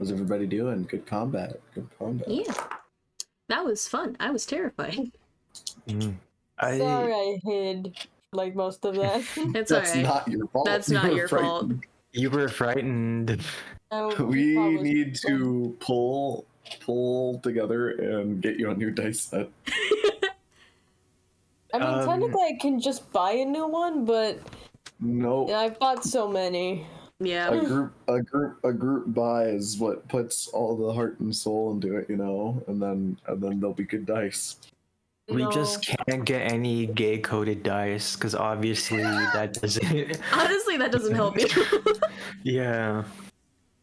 How's everybody doing? Good combat. Good combat. Yeah. That was fun. I was terrified. Mm. Sorry I hid like most of that. It's That's alright. not your fault. That's You not were your fault. frightened. You were frightened. We probably- need to pull together and get you a new dice set. I mean, technically I can just buy a new one, but No. yeah, I've bought so many. Yeah. A group buy is what puts all the heart and soul into it, you know, and then they'll be good dice. We No. just can't get any gay coded dice because obviously that doesn't. Honestly, that doesn't help you. Yeah.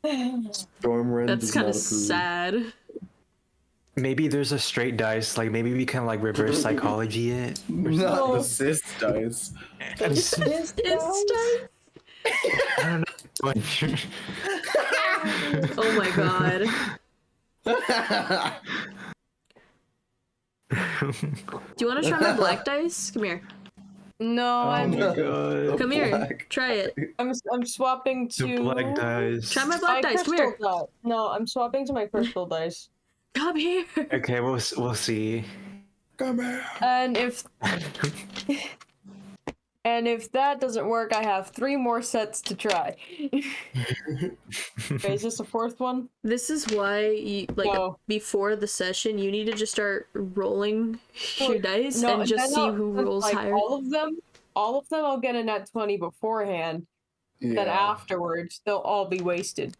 Stormwind That's does kind not of approve. sad. Maybe there's a straight dice. Like maybe we can like reverse psychology it. Or Not No. the cis dice. something. This It's I don't know. Oh my god. Do you want to try my black dice? Come here. No, Oh I'm my god. Come here. Black. Try it. I'm swapping The to black dice. Try my my black dice. Come crystal here. die. No, I'm swapping to my crystal dice. Come here. Okay, we'll see. Come here. And if that doesn't work, I have 3 more sets to try. Okay, is this the 4th one? This is why, you, like, No. before the session, you need to just start rolling your Well, dice No, and just then see I'll- who then, rolls like, higher. All of them, I'll get a net 20 beforehand. Then Yeah. afterwards, they'll all be wasted.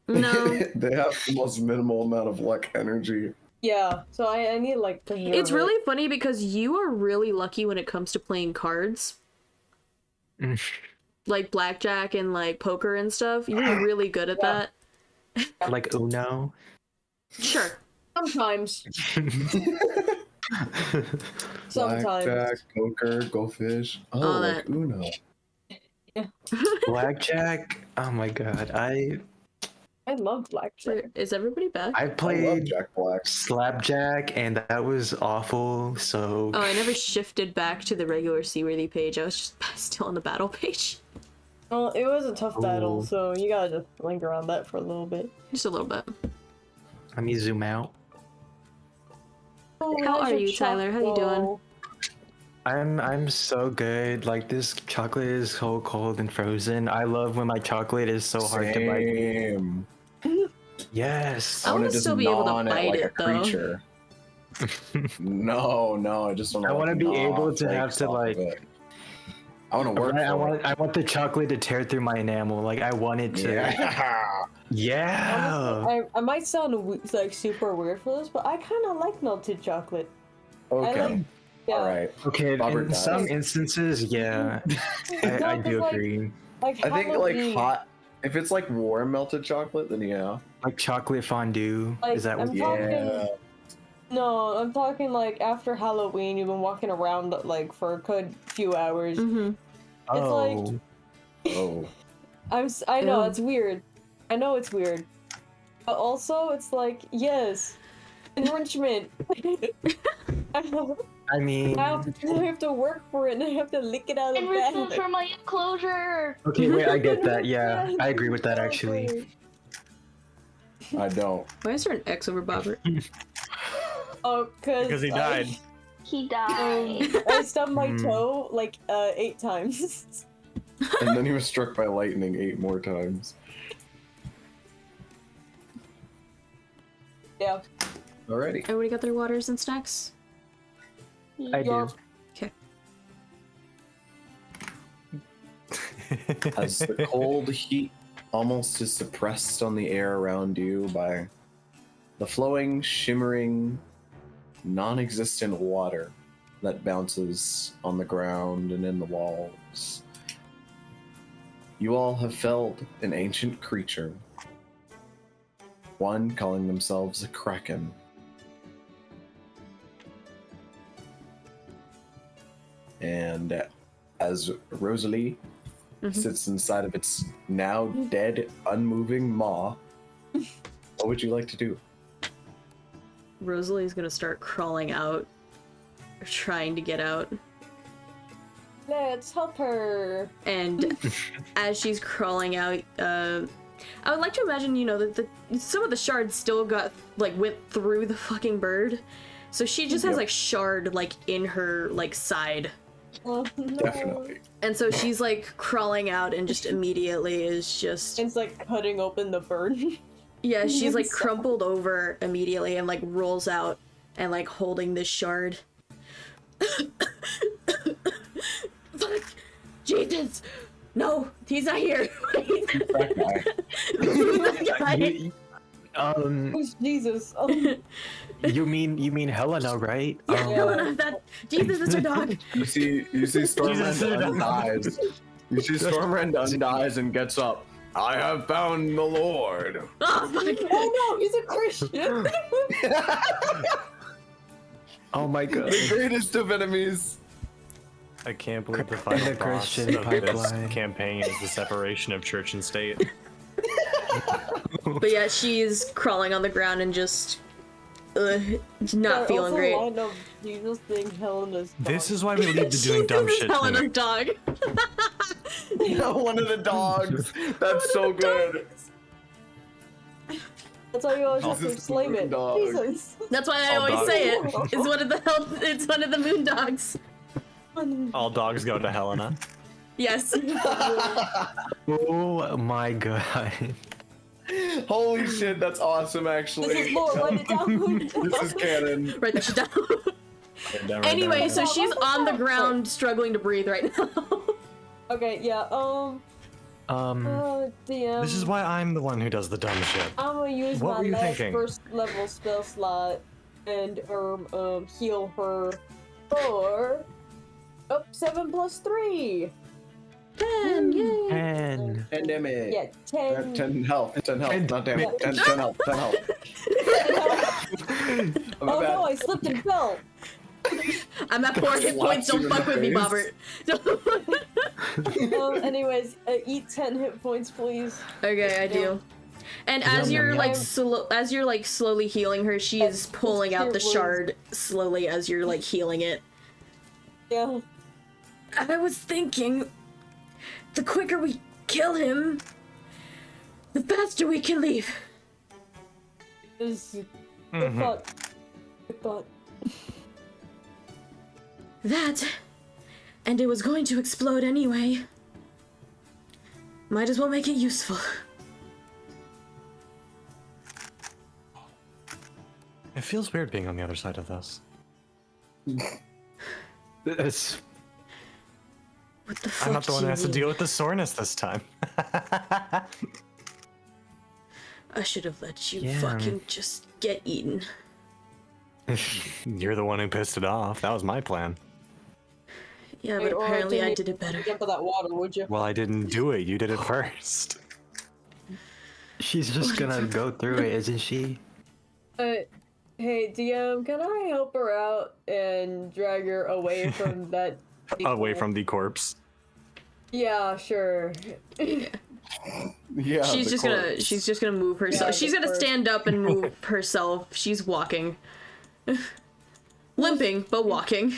No. They have the most minimal amount of luck energy. Yeah, so I need like. It's really funny because you are really lucky when it comes to playing cards. Like blackjack and like poker and stuff. You're really good at Yeah. that. Like Uno. Sure. Sometimes. Sometimes. Blackjack, poker, go fish. Oh, All like that. Uno. Blackjack. Oh my god. I love blackjack. Is everybody back? I I love played Jack Black. Slapjack and that was awful. So Oh, I never shifted back to the regular Seaworthy page. I was just still on the battle page. Well, it was a tough battle, Ooh. so you gotta just linger on that for a little bit. Just a little bit. let me zoom out. Oh, How there's are your you, Tyler? How you doing? choco. I'm so good. Like this chocolate is so cold and frozen. I love when my chocolate is so hard to bite. Same. Yes. I wanna just still be able to gnaw on bite like it, a though. creature. No, I just want to. I wanna be able to have to, like- I want to work. I want the chocolate to tear through my enamel. Like I want it to. Yeah. Yeah. I might sound like super weird for this, but I kind of like melted chocolate. Okay. Yeah. All right. Okay. Bobert In does. some instances, yeah, I do 'cause, like, agree. Like I think like Halloween, hot. If it's like warm melted chocolate, then yeah. Like chocolate fondue. Like, Is that I'm what? talking- Yeah. No, I'm talking like after Halloween, you've been walking around like for a good few hours. Mm-hmm. Oh. Oh. I know Ew. it's weird. I know it's weird, but also it's like yes, enrichment. I know. I mean. I have to work for it, and I have to lick it out of the Enrichment bag. for my enclosure. Okay, wait. I get that. Yeah, I agree with that actually. I don't. Why is there an X over Bobert? Oh, Because he died. He died. I stubbed my Hmm. toe like 8 times. And then he was struck by lightning 8 more times. Yeah. Alrighty. Everybody got their waters and snacks? I do. Yarp. Okay. As the cold heat almost is suppressed on the air around you by the flowing, shimmering, non-existent water that bounces on the ground and in the walls. You all have felled an ancient creature, one calling themselves a kraken. And as Rosalie sits inside of its now dead, unmoving maw, what would you like to do? Rosalie's gonna start crawling out, or trying to get out. Let's help her. And as she's crawling out, I would like to imagine, you know, that some of the shards still got like went through the fucking bird, so she just has like shard like in her like side. Oh, no. Definitely. And so she's like crawling out and just immediately is just It's like cutting open the bird. yeah, she's like crumpled over immediately and like rolls out and like holding this shard. Fuck! Jesus! No, he's not here. That guy. That guy. Who's Jesus? You mean Helena, right? Yeah, Helena, that Jesus is her dog. You see Stormrend undies. You see Stormrend undies and gets up. I have found the Lord. Oh fuck! Oh no, he's a Christian. Oh my god. The greatest of enemies. I can't believe the In final the cross Christian of this pipeline. campaign is the separation of church and state. But yeah, she's crawling on the ground and just not feeling great. Line of Jesus being Helena's dog. This is why we leave to doing dumb Jesus is shit. Helena's too. dog. One of the dogs. That's so good. That's why you always have to Jesus, slave it. dog. Jesus. That's why I All always dogs. say it. It's one of the moon dogs. All dogs go to Helena. Yes. Oh my god. Holy shit, that's awesome This actually. is Lord, write it down. This is canon. Write that shit down. Anyway, so she's on the ground struggling to breathe right now. Okay, yeah, DM. This is why I'm the one who does the dumb shit. I'm gonna use What my were you last thinking? first level spell slot and heal her for 7 plus 3. 10, yay. 10. 10 damage. Yeah, 10. 10 health. 10 health. Not damage. Yeah. 10 health. 10 health. Oh no, I slipped and fell. I'm at 4 hit points, don't fuck with me, Bobert. Anyways, eat 10 hit points, please. Okay, I do. And as you're like slowly healing her, she is pulling out the shard slowly as you're like healing it. Yeah. I was thinking, the quicker we kill him, the faster we can leave. Good thought. Good thought. That, and it was going to explode anyway. Might as well make it useful. It feels weird being on the other side of this. It's What the fuck? I'm not the one do who you has to mean? deal with the soreness this time. I should have let you Yeah. fucking just get eaten. You're the one who pissed it off. That was my plan. Yeah, Wait, but or apparently I didn't did it better. Jump in that water, would you? Well, I didn't do it. You did it first. she's just gonna go through it, isn't she? Hey, DM, can I help her out and drag her away from that? Away from the corpse. Yeah, sure. Yeah. She's the just corpse. gonna move herself. Yeah, She's the gonna corpse. stand up and move herself. She's walking. Limping, but walking.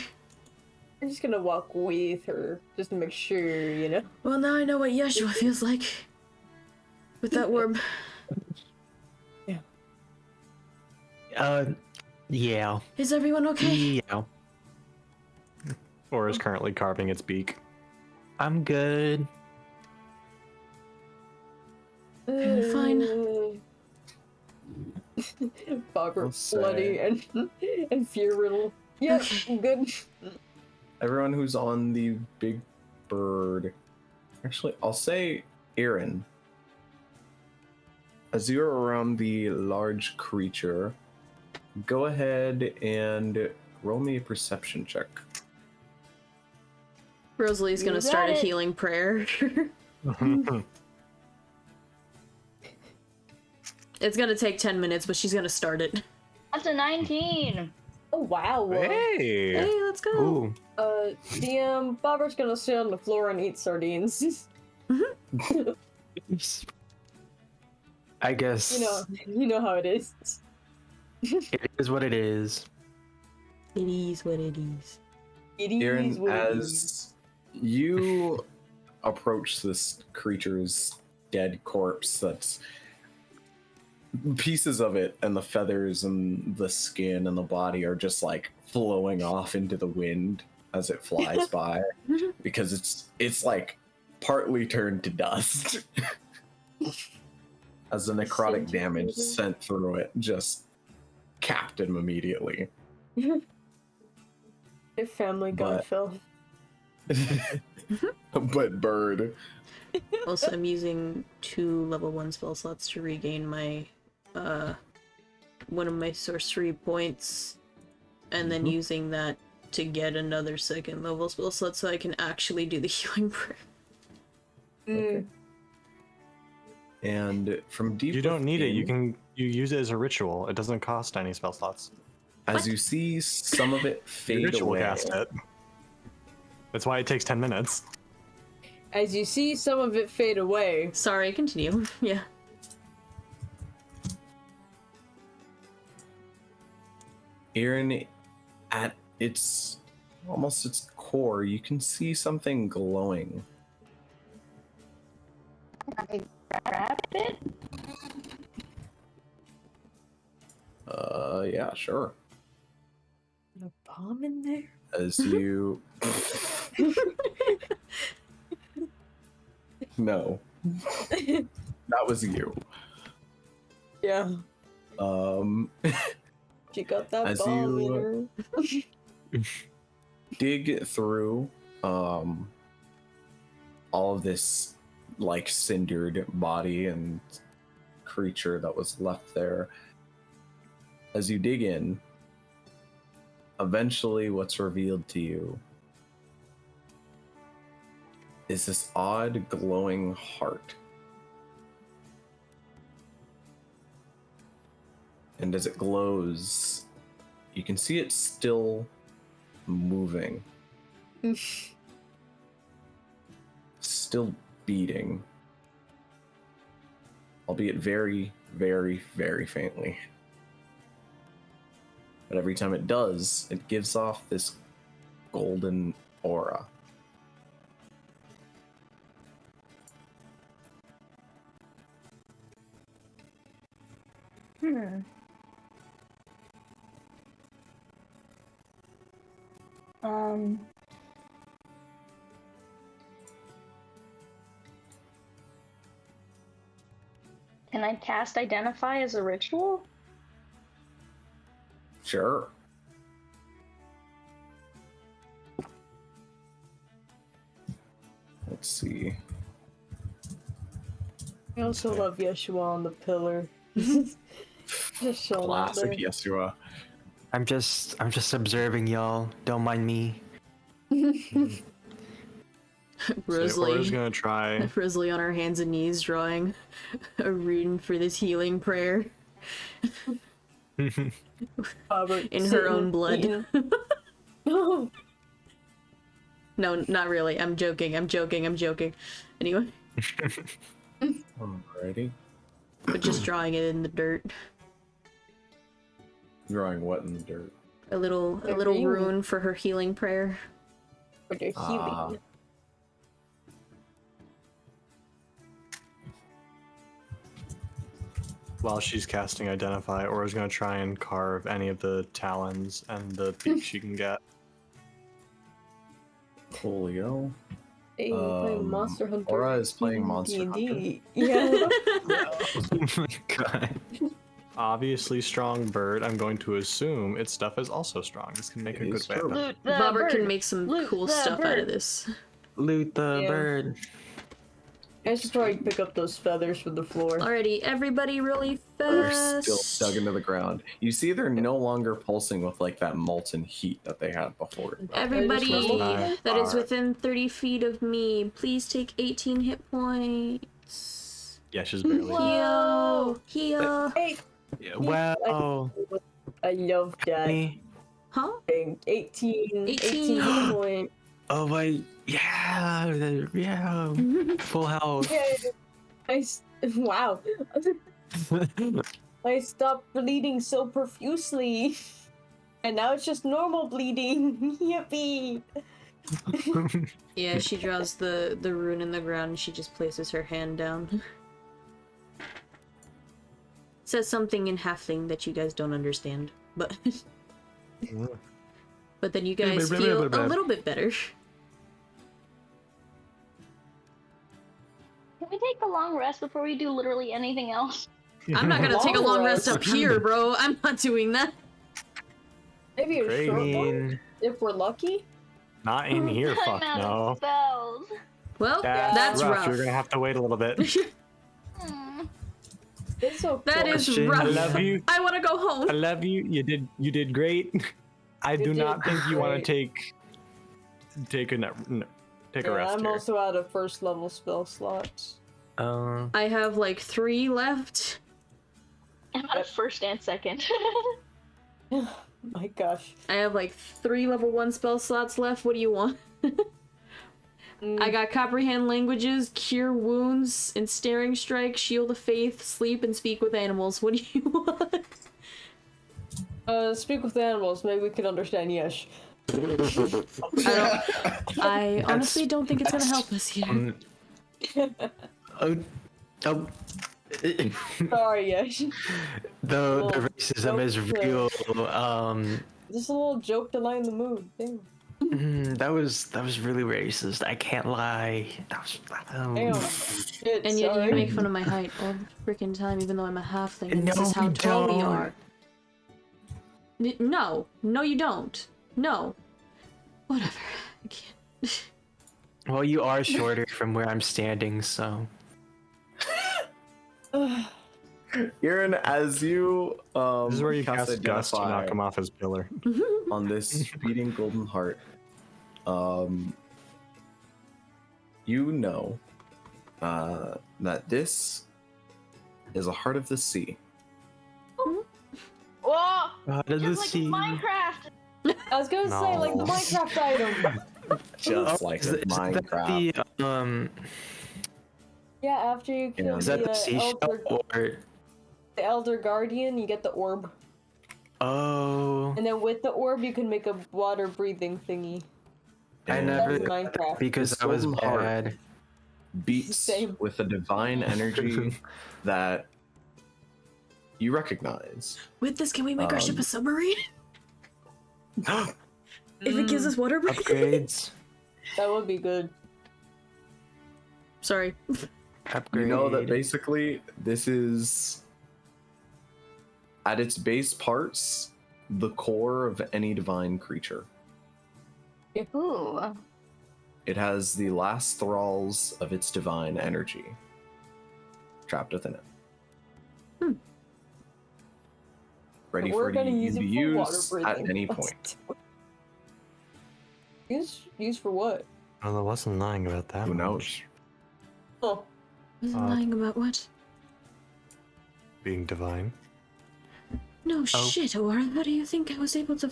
I'm just gonna walk with her, just to make sure, you know? Well, now I know what Yeshua feels like. With that worm. Yeah. Is everyone okay? Yeah. Or is currently carving its beak. I'm good. Fine. Bobber, I'll say- bloody and fear riddle. Yeah, good. Everyone who's on the big bird. Actually, I'll say Aaron. As you're around the large creature, go ahead and roll me a perception check. Rosalie's gonna You start a got it. healing prayer. It's gonna take 10 minutes, but she's gonna start it. That's a 19. Oh wow. Hey! Hey, let's go. Ooh. DM, Bobber's gonna sit on the floor and eat sardines. I guess You know how it is. it is what it is. It is what it is. It is Aaron, what it is. as you approach this creature's dead corpse that's pieces of it, and the feathers and the skin and the body are just like flowing off into the wind as it flies by, because it's like partly turned to dust as the necrotic damage sent through it just capped him immediately. If Family Guy But- film. But bird. Also, I'm using 2 level 1 spell slots to regain my one of my sorcery points, and then using that to get another 2nd level spell slot so I can actually do the healing prayer. Okay. And from deep You don't need it. within, You use it as a ritual. It doesn't cost any spell slots. as you see some of it You fade ritual away. cast it. That's why it takes 10 minutes. As you see some of it fade away. Sorry, continue. Yeah. Aaron, at its almost its core, you can see something glowing. Grab it? Yeah, sure. A bomb in there? As you No. That was you. Yeah. She got that As bomb you- in her. dig through all of this like cindered body and creature that was left there. As you dig in, eventually what's revealed to you is this odd glowing heart. And as it glows, you can see it still moving. Still beating. Albeit very, very, very faintly. But every time it does, it gives off this golden aura. Um. Can I cast Identify as a ritual? Sure. Let's see. I also Okay. love Yeshua on the pillar. Just showing out Classic there. Yeshua. I'm just observing y'all. Don't mind me. Aura's Rosalie, gonna try. Rosalie on her hands and knees drawing a rune for this healing prayer Bobert in her sitting, own blood. eating. No. No, not really. I'm joking. Anyway, Alrighty. but just drawing it in the dirt. Drawing what in the dirt? A little A rune rune. for her healing prayer. For their healing. Ah. While she's casting Identify, Aura's gonna try and carve any of the talons and the beak she can get. Coolio. Hey, you playing Um, Monster Hunter. Aura is playing in Monster D&D. Yeah. Oh my god. Obviously strong bird. I'm going to assume its stuff is also strong. This can make It a good is true. weapon. Loot the Bobber can bird. make some Loot cool the stuff out of bird. this. Loot the Yeah. bird. I should probably pick up those feathers from the floor. Alrighty, everybody really They're fast. still stuck into the ground. You see they're no longer pulsing with like that molten heat that they had before. Everybody Nice. that is Alright. within 30 feet of me, please take 18 hit points. Yeah, she's barely. Heal! Heal! Hey, Yeah, wow. I love that Me. Huh? thing. 18 18. hit point. Oh my. Yeah. Yeah. Full health. Yeah. Wow. I stopped bleeding so profusely. And now it's just normal bleeding. Yippee! Yeah, she draws the rune in the ground and she just places her hand down. says something in halfling that you guys don't understand, but but then you guys feel a little bit better. Can we take a long rest before we do literally anything else? I'm not gonna take a long rest up here, bro. I'm not doing that. Maybe a Great. short one, if we're lucky. Not in here, fuck I'm out no. of spells. Well, Yeah, that's rough. You're gonna have to wait a little bit. It's so That is Question. rough. I love you. I want to go home. I love you. You did great. I do did not think you want to great. take a rest I'm here. also out of first level spell slots. I have like 3 left. I'm out of first and second. My gosh. I have like 3 level 1 spell slots left. What do you want? I got Comprehend Languages, Cure Wounds, Ensnaring Strike, Shield of Faith, Sleep, and Speak with Animals. What do you want? Speak with animals. Maybe we can understand Yesh. I honestly don't think it's gonna help us here. Sorry, Yesh. The racism is real. Just a little joke to lighten the mood. Damn. That was really racist. I can't lie. That was, Damn. Shit, And yet sorry. you make fun of my height all the freaking time, even though I'm a halfling. And this No, is how we tall we don't. are. No, you don't. No. Whatever. I can't. Well, you are shorter from where I'm standing, so. Aaron, as you This is where you cast cast Gust to knock Identify him off his pillar. on this beating golden heart, you know that this is a heart of the sea. Whoa! Out of the Just like sea. Minecraft. I was gonna say, like, the No. Minecraft item. Just like Is that Minecraft. Yeah, after you kill Is that the the seashell or? Elder Guardian, you get the orb. Oh, And then with the orb, you can make a water breathing thingy. I And never That's Minecraft. because This I was golden heart. bad. beats Same. with a divine energy that you recognize. With this, can we make our ship a submarine? You If it gives us water breathing? Upgrades. That would be good. Sorry. Upgrade. know that basically this is, at its base parts, the core of any divine creature. Ooh. It has the last thralls of its divine energy trapped within it. Ready We're for gonna you use to it be for water used breathing. at any Let's point. do it. Use for what? Oh, I wasn't lying about that. Who much. knows? Oh, Lying about what? Being divine. No shit, or how do you think I was able to...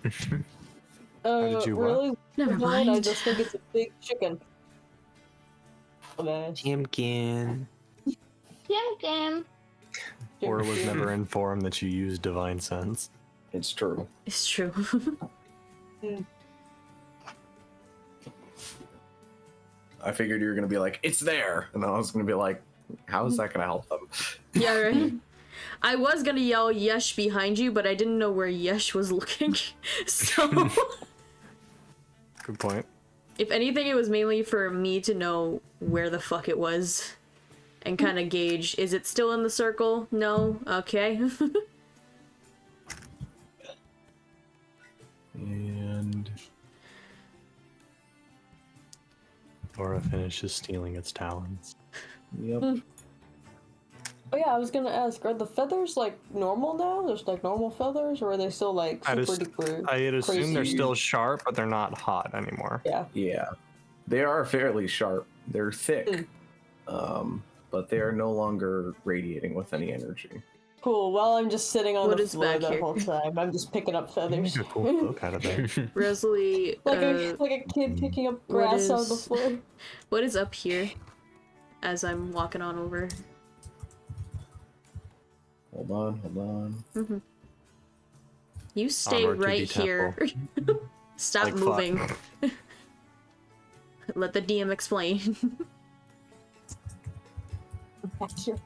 did you what? really? Never Fine, I mind. just think it's a big chicken. Oh, man. Pumpkin. Pumpkin. Or was never informed that you use divine sense. It's true. It's true. I figured you were gonna be like, it's there, and I was gonna be like, how is that gonna help them? Yeah, right? I was gonna yell Yesh behind you, but I didn't know where Yesh was looking. So, Good point. if anything, it was mainly for me to know where the fuck it was. And kind of gauge, is it still in the circle? No? Okay. And Laura finishes stealing its talons. yep. Oh yeah, I was gonna ask, are the feathers like normal now? There's like normal feathers, or are they still like I'd super duper? I'd assume they're crazy? still sharp, but they're not hot anymore. Yeah. Yeah. They are fairly sharp. They're thick. But they are no longer radiating with any energy. Cool. While I'm just sitting on What the is floor back that here? whole time, I'm just picking up You feathers. make a cool cloak out of it. Rosalie, like a kid picking up what grass out of the is- floor. what is up here? As I'm walking on over. Hold on. You stay Onward to right the here. Stop Like fuck. moving. Let the DM explain. Back here.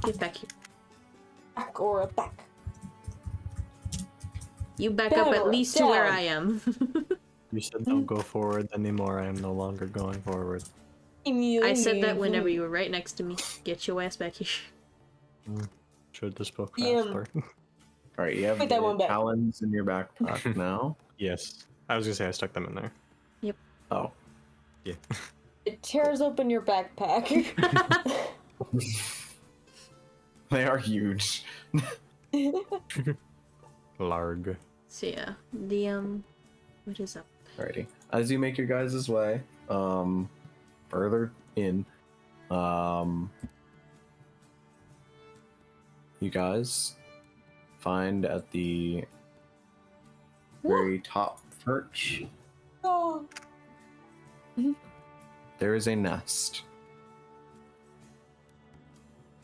Get back here. Back or a back. You back Down up at or least to where down? I am. You said don't go forward anymore. I am no longer going forward. I said that whenever you were right next to me. Get your ass back here. Should this book Yeah. faster? All right, you have Put that one the back. talons in your backpack now. Yes. I was gonna say I stuck them in there. Oh, Yeah. It tears open your backpack. they are huge. Larg. So yeah, what is up? Alrighty. As you make your guys' way, further in, you guys find at the very top perch, Oh. there is a nest.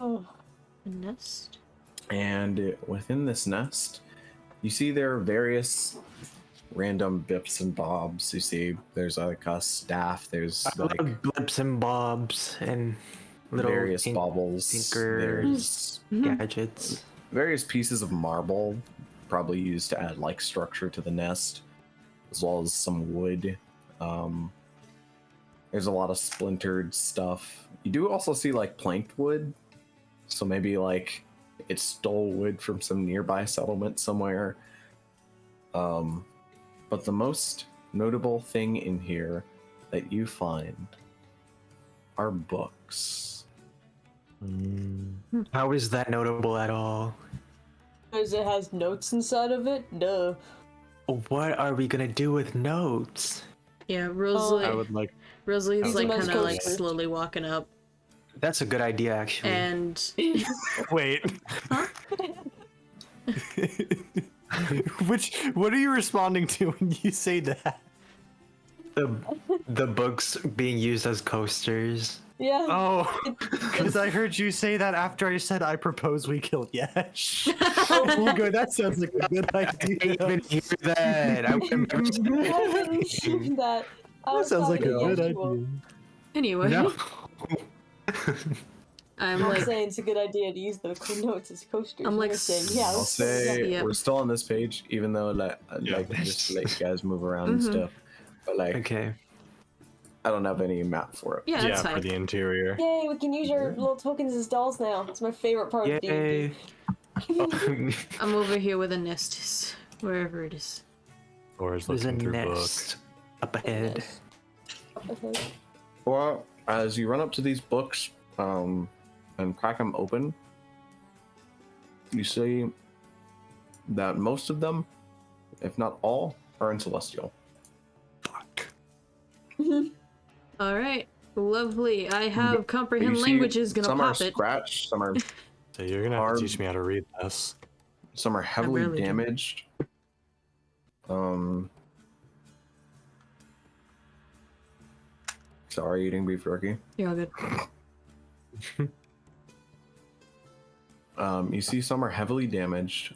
Oh. A nest? And within this nest, you see there are various random bips and bobs. You see there's like a staff, there's I like love blips and bobs and little various baubles, tinkers, there's gadgets. various pieces of marble, probably used to add like structure to the nest, as well as some wood. There's a lot of splintered stuff. You do also see like planked wood, so maybe like it stole wood from some nearby settlement somewhere. But the most notable thing in here that you find are books. How is that notable at all? Because it has notes inside of it? Duh. What are we gonna do with notes? Yeah, Rosalie. I would like. Rosalie's Use like them as kind of like coasters. slowly walking up, That's a good idea, actually. and Wait. Huh? What are you responding to when you say that? the books being used as coasters. Yeah. Oh, because I heard you say that after I said I propose we kill Yesh. You go, that sounds like a good I didn't idea. even hear that. I would never say I didn't see that. I That was sounds like a talking to good Yeshua. idea. anyway, no. I'm I'm like, saying it's a good idea to use the notes as coasters. I'm like, You're saying, yeah, I'll let's say Yep. we're still on this page, even though like just to let you guys move around and stuff. But like Okay. I don't have any map for it. yeah, that's Yeah, fine. for the interior. Yay, we can use your little tokens as dolls now. It's my favorite part of Yay. D&D. I'm over here with a nestis, wherever it is. Or is There's a looking through nest up ahead. Well, as you run up to these books and crack them open, you see that most of them, if not all, are in Celestial. Fuck. All right, lovely. I have But you comprehend see languages. Gonna some are pop it. scratched, some are So you're gonna have Arm- to teach me how to read this. some are heavily barely do. damaged. Sorry, eating beef jerky. You're all good. You see some are heavily damaged,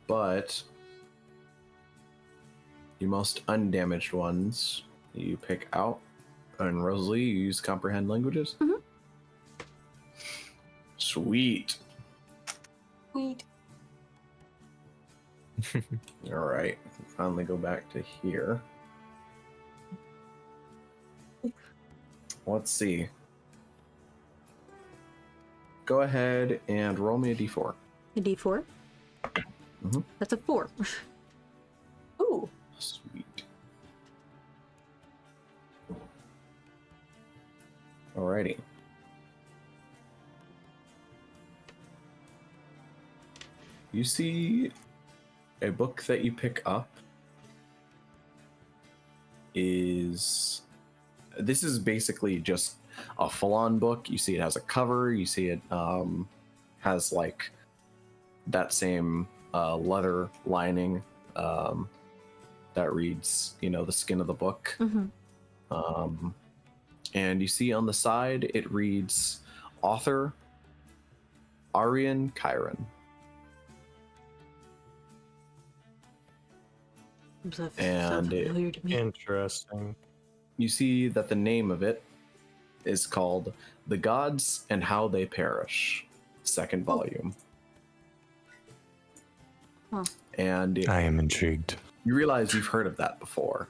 but the most undamaged ones you pick out. And Rosalie, you use comprehend languages? Mhm. Sweet. Sweet. All right, finally go back to here. Let's see. Go ahead and roll me a d4. A D4. Mhm. That's a 4. Ooh. Sweet. Alrighty. You see a book that you pick up is this is basically just a full-on book. You see it has a cover, you see it has like that same leather lining that reads, the skin of the book. Mm-hmm. And you see on the side it reads author Arian Chiron. Sounds And it- familiar to me. Interesting. You see that the name of it is called The Gods and How They Perish, second volume. Huh. And I am intrigued. you realize you've heard of that before.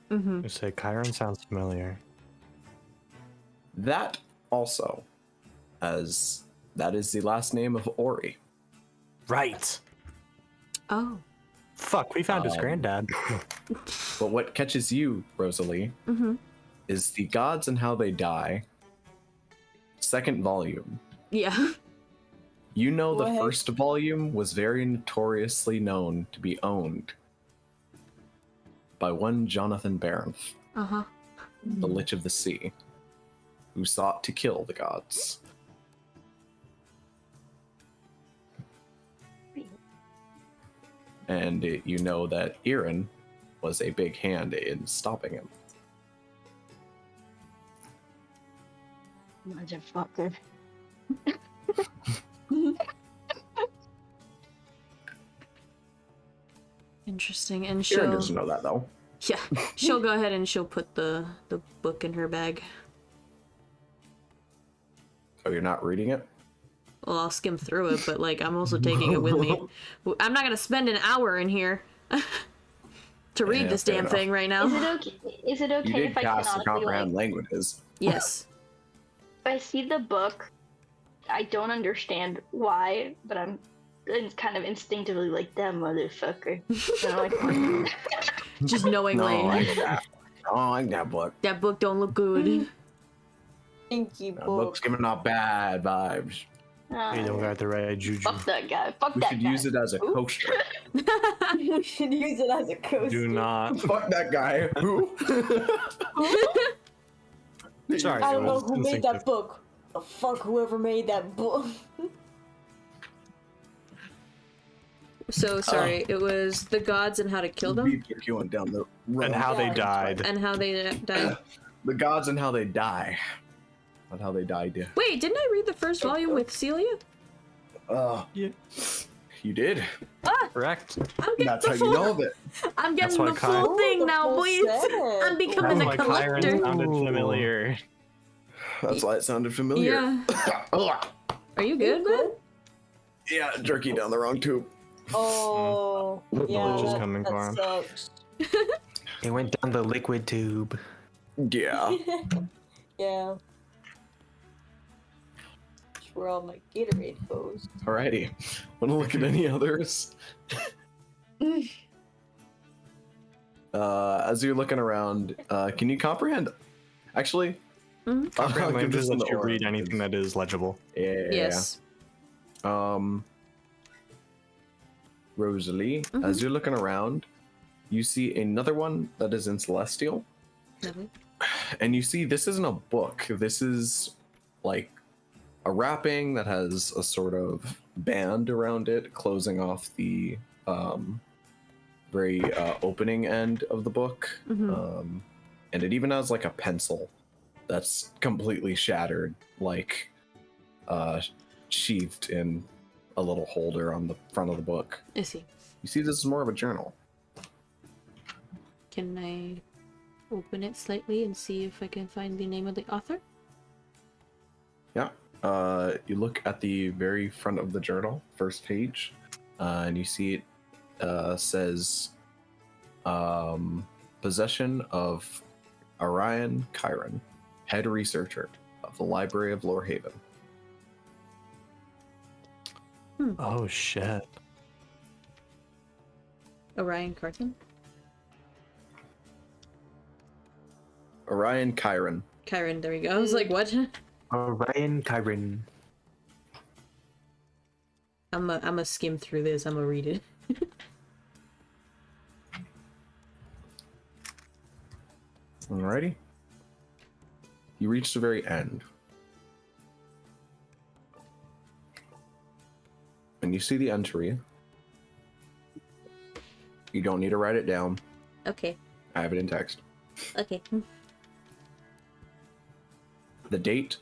Mm-hmm. You say Chiron sounds familiar. That also, as that is the last name of Ori. Right. Oh. Fuck, we found his granddad. But what catches you, Rosalie, Mm-hmm. is The Gods and How They Die, second volume. Yeah. You know the What? first volume was very notoriously known to be owned by one Jonathan Barenth, Uh-huh. the Lich of the Sea, who sought to kill the gods. And you know that Irin was a big hand in stopping him. Motherfucker. Interesting. And Irin she'll doesn't know that, though. yeah, she'll go ahead and she'll put the book in her bag. Oh, you're not reading it? Well, I'll skim through it, but like I'm also taking it with me. I'm not gonna spend an hour in here to read Yeah, this fair damn enough. thing right now. Is it okay You did if I cast to canonically, comprehend like, languages. Yes. if I see the book, I don't understand why, but I'm kind of instinctively like, that motherfucker. And I'm like, Just No, knowingly. I like that. Oh, I like that book. That book don't look good. Stinky That book. book's giving off bad vibes. You don't got the right juju. fuck that guy. Fuck We that should guy. use it as a Ooh. coaster. You should use it as a coaster. Do not. Fuck that guy. Who? Sorry, I don't it know was who made instinctive. that book. The fuck whoever made that book. So sorry, it was the gods and how to kill them Beat going down the road. And how they Yeah. died. and how they died. The gods and how they die. And how they died. Wait, didn't I read the first volume with Celia? Yeah. You did. Correct. I'm getting That's the how full. you know of it. I'm That's getting why the full Kai- thing The now, full boys. set. I'm becoming That's a why Chiron collector. sounded Ooh. familiar. That's why it sounded familiar. Yeah. Ugh. Are you good, man? Yeah, jerky down the wrong tube. Oh, yeah, Knowledge is that, coming that for him. sucks. It went down the liquid tube. Yeah. Yeah. That's where all my Gatorade goes. Alrighty. Want to look at any others? As you're looking around, can you comprehend? Actually, Mhm. I'll I'm give this just one let to you Oren, read anything that is legible. Yeah. Yes. Rosalie, Mhm. as you're looking around, you see another one that is in Celestial, Lovely. and you see this isn't a book. This is like a wrapping that has a sort of band around it, closing off the very opening end of the book. Mhm. And it even has like a pencil that's completely shattered, like sheathed in a little holder on the front of the book. I see. You see, this is more of a journal. Can I open it slightly and see if I can find the name of the author? Yeah. You look at the very front of the journal, first page, and you see it says possession of Orion Chiron, head researcher of the Library of Lorehaven. Oh shit. Orion Carton? Orion Chiron. Chiron, there we go. I was like, what? Orion Chiron. I'm a skim through this. I'm gonna read it. Alrighty. You reach the very end. And you see the entry. You don't need to write it down. Okay. I have it in text. Okay. The date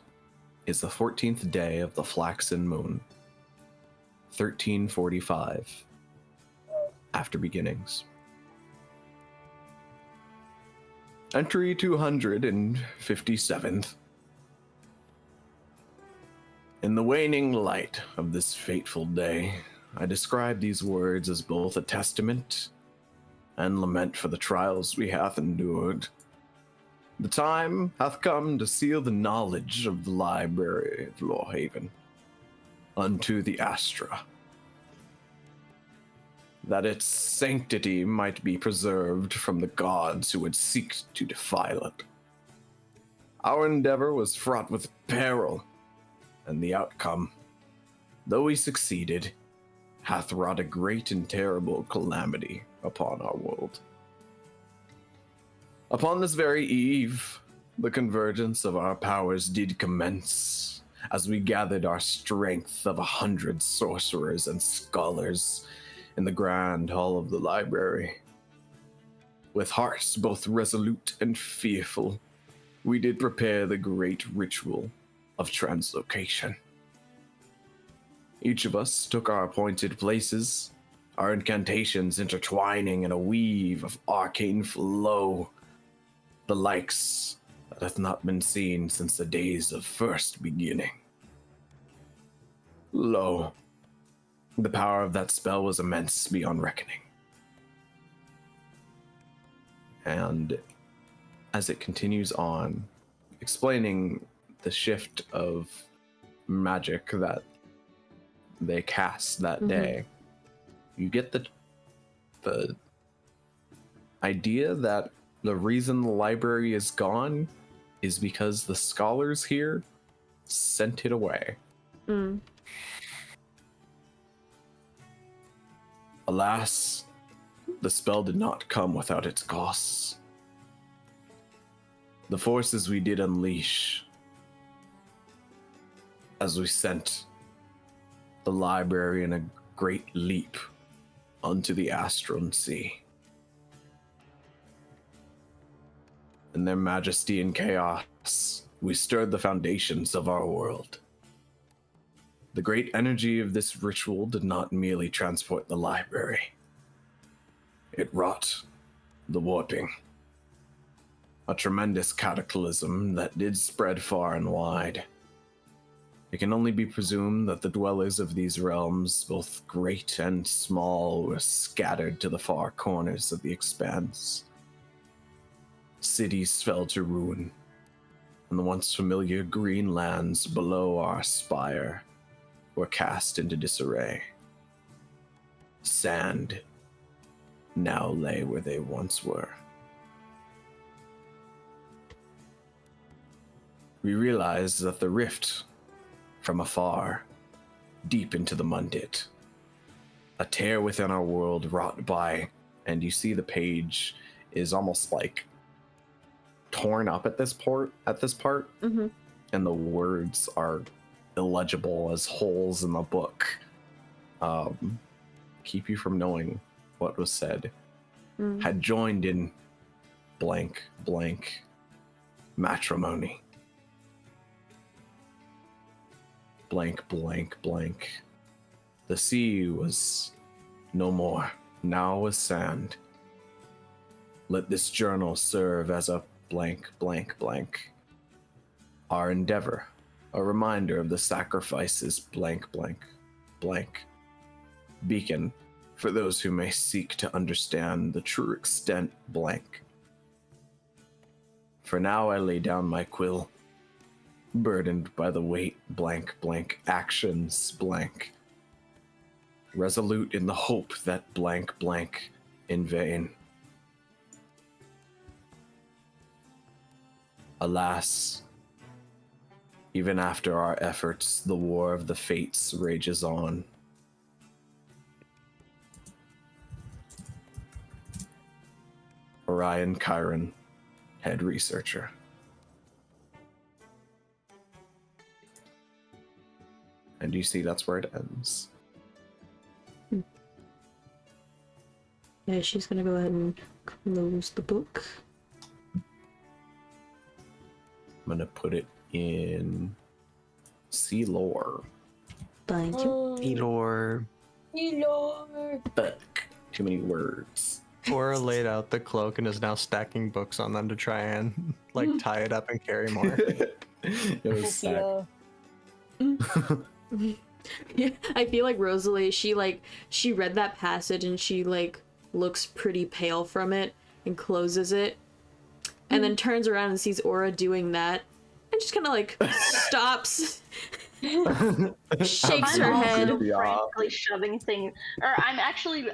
is the 14th day of the Flaxen Moon, 1345, after beginnings. Entry 257th. In the waning light of this fateful day, I describe these words as both a testament and lament for the trials we hath endured. The time hath come to seal the knowledge of the library of Lorehaven unto the Astra, that its sanctity might be preserved from the gods who would seek to defile it. Our endeavor was fraught with peril, and the outcome, though we succeeded, hath wrought a great and terrible calamity upon our world. Upon this very eve, the convergence of our powers did commence, as we gathered our strength of 100 sorcerers and scholars in the grand hall of the library. With hearts both resolute and fearful, we did prepare the great ritual of translocation. Each of us took our appointed places, our incantations intertwining in a weave of arcane flow, the likes that hath not been seen since the days of first beginning. Lo, the power of that spell was immense beyond reckoning. And as it continues on, explaining the shift of magic that they cast that day, you get the idea that the reason the library is gone is because the scholars here sent it away. Alas, the spell did not come without its costs. The forces we did unleash as we sent the library in a great leap unto the Astron Sea. In their majesty and chaos, we stirred the foundations of our world. The great energy of this ritual did not merely transport the library. It wrought the warping. A tremendous cataclysm that did spread far and wide. It can only be presumed that the dwellers of these realms, both great and small, were scattered to the far corners of the expanse. Cities fell to ruin, and the once familiar green lands below our spire were cast into disarray. Sand now lay where they once were. We realized that the rift from afar, deep into the Mundit, a tear within our world wrought by, and you see the page is almost like torn up at this part, and the words are illegible as holes in the book. Keep you from knowing what was said. Had joined in blank blank matrimony. Blank blank blank. The sea was no more, now was sand. Let this journal serve as a blank blank blank. Our endeavor, a reminder of the sacrifices blank blank blank. Beacon for those who may seek to understand the true extent blank. For now I lay down my quill, burdened by the weight blank blank actions blank. Resolute in the hope that blank blank in vain. Alas, even after our efforts, the war of the fates rages on. Orion Chiron, head researcher. And you see that's where it ends. Yeah, she's gonna go ahead and close the book. I'm gonna put it in Sea Lore. Thank you. Elor. Fuck. Too many words. Cora laid out the cloak and is now stacking books on them to try and like tie it up and carry more. It was stacked. Yeah, I feel like Rosalie, she read that passage and she like looks pretty pale from it and closes it and then turns around and sees Aura doing that and just kind of like stops, shakes her head. I'm frankly shoving things, or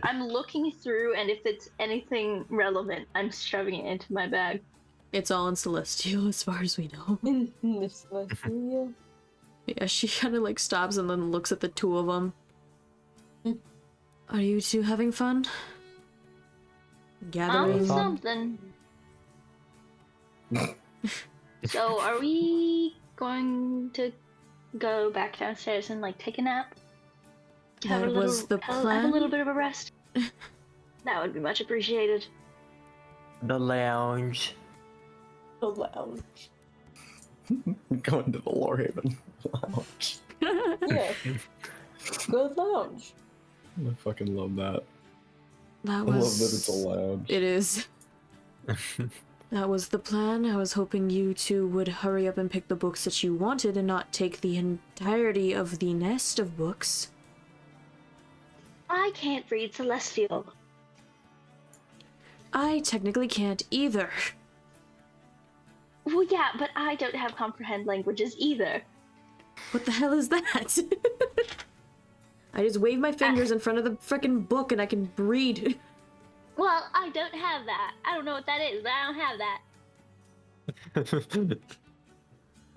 I'm looking through, and if it's anything relevant, I'm shoving it into my bag. It's all in Celestial as far as we know. Yeah, she kind of like stops and then looks at the two of them. Are you two having fun? Gathering? Something. So, are we going to go back downstairs and like take a nap? That was the plan. Have a little bit of a rest. That would be much appreciated. The lounge. The lounge. Going to the Lorehaven lounge. Yeah. Good lounge. I fucking love that. That I love was. that it's a lounge. It is. That was the plan. I was hoping you two would hurry up and pick the books that you wanted and not take the entirety of the nest of books. I can't read Celestial. I technically can't either. Well, yeah, but I don't have comprehend languages either. What the hell is that? I just wave my fingers in front of the frickin' book and I can read. Well, I don't have that. I don't know what that is, but I don't have that.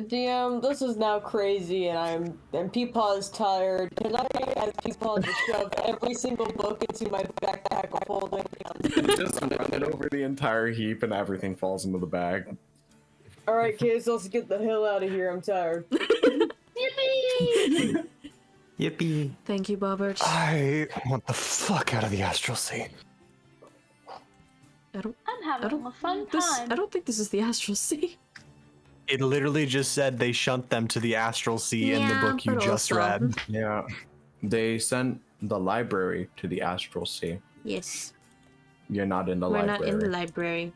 DM, this is now crazy, and Peepaw's tired. Can I ask Peepaw to shove every single book into my backpack while holding it? Just run it over the entire heap and everything falls into the bag. Alright, kids, let's get the hell out of here. I'm tired. Yippee! Yippee. Thank you, Bobert. I want the fuck out of the Astral Sea. I'm having a fun time. I don't think this is the Astral Sea. It literally just said they shunt them to the Astral Sea in the Yeah, book you but just also- read. Yeah. They sent the library to the Astral Sea. Yes. You're not in the We're library. not in the library.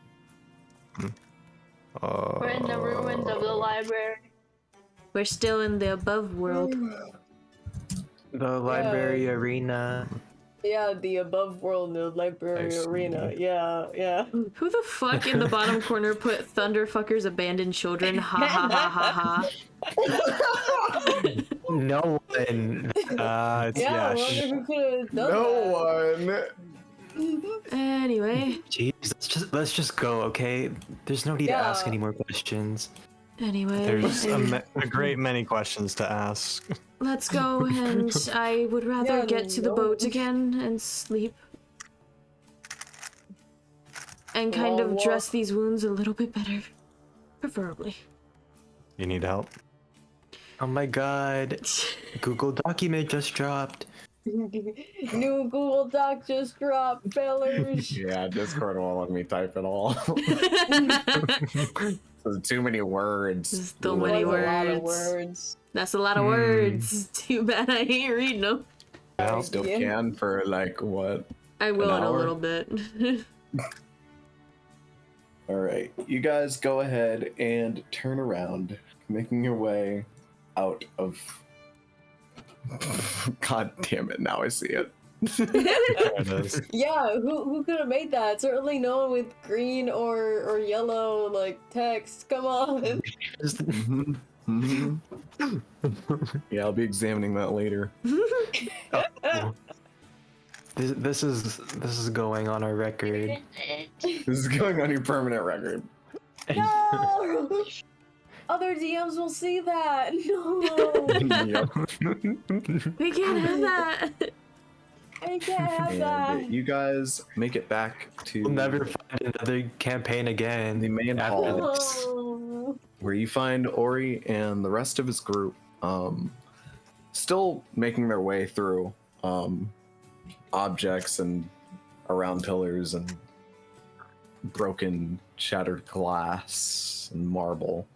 We're in the ruins of the library. We're still in the above world. The library arena. Yeah, the above world, the library I see. arena. Yeah. Who the fuck in the bottom corner put Thunderfuckers abandoned children? Ha ha ha ha ha. No one. It's Yeah, I Yash. wonder who could have done No one. Anyway. Jeez, let's just go, okay? There's no need to ask Yeah. any more questions. Anyway. There's a great many questions to ask. Let's go, and I would rather Yeah, get to the no. boat again and sleep. And kind of Long dress walk. these wounds a little bit better. Preferably. You need help? Oh my god. Google document just dropped. New Google Doc just dropped, fellers. Yeah, Discord won't let me type at all. There's too many words. There's so That's many a lot of words. words. That's a lot of words. Too bad I ain't reading them. I still Yeah. can for like what? I will An in a hour? little bit. All right, you guys go ahead and turn around, making your way out of. God damn it! Now I see it. There it is. Yeah, who could have made that? Certainly no one with green or yellow like text. Come on. Mhm, mhm. Yeah, I'll be examining that later. This is going on our record. This is going on your permanent record. No! Other DMs will see that. No, Yep. We can't have that. I can't have that. And you guys make it back to We'll never find another campaign again. the main after hall, this. Oh. where you find Ori and the rest of his group still making their way through objects and around pillars and broken, shattered glass and marble.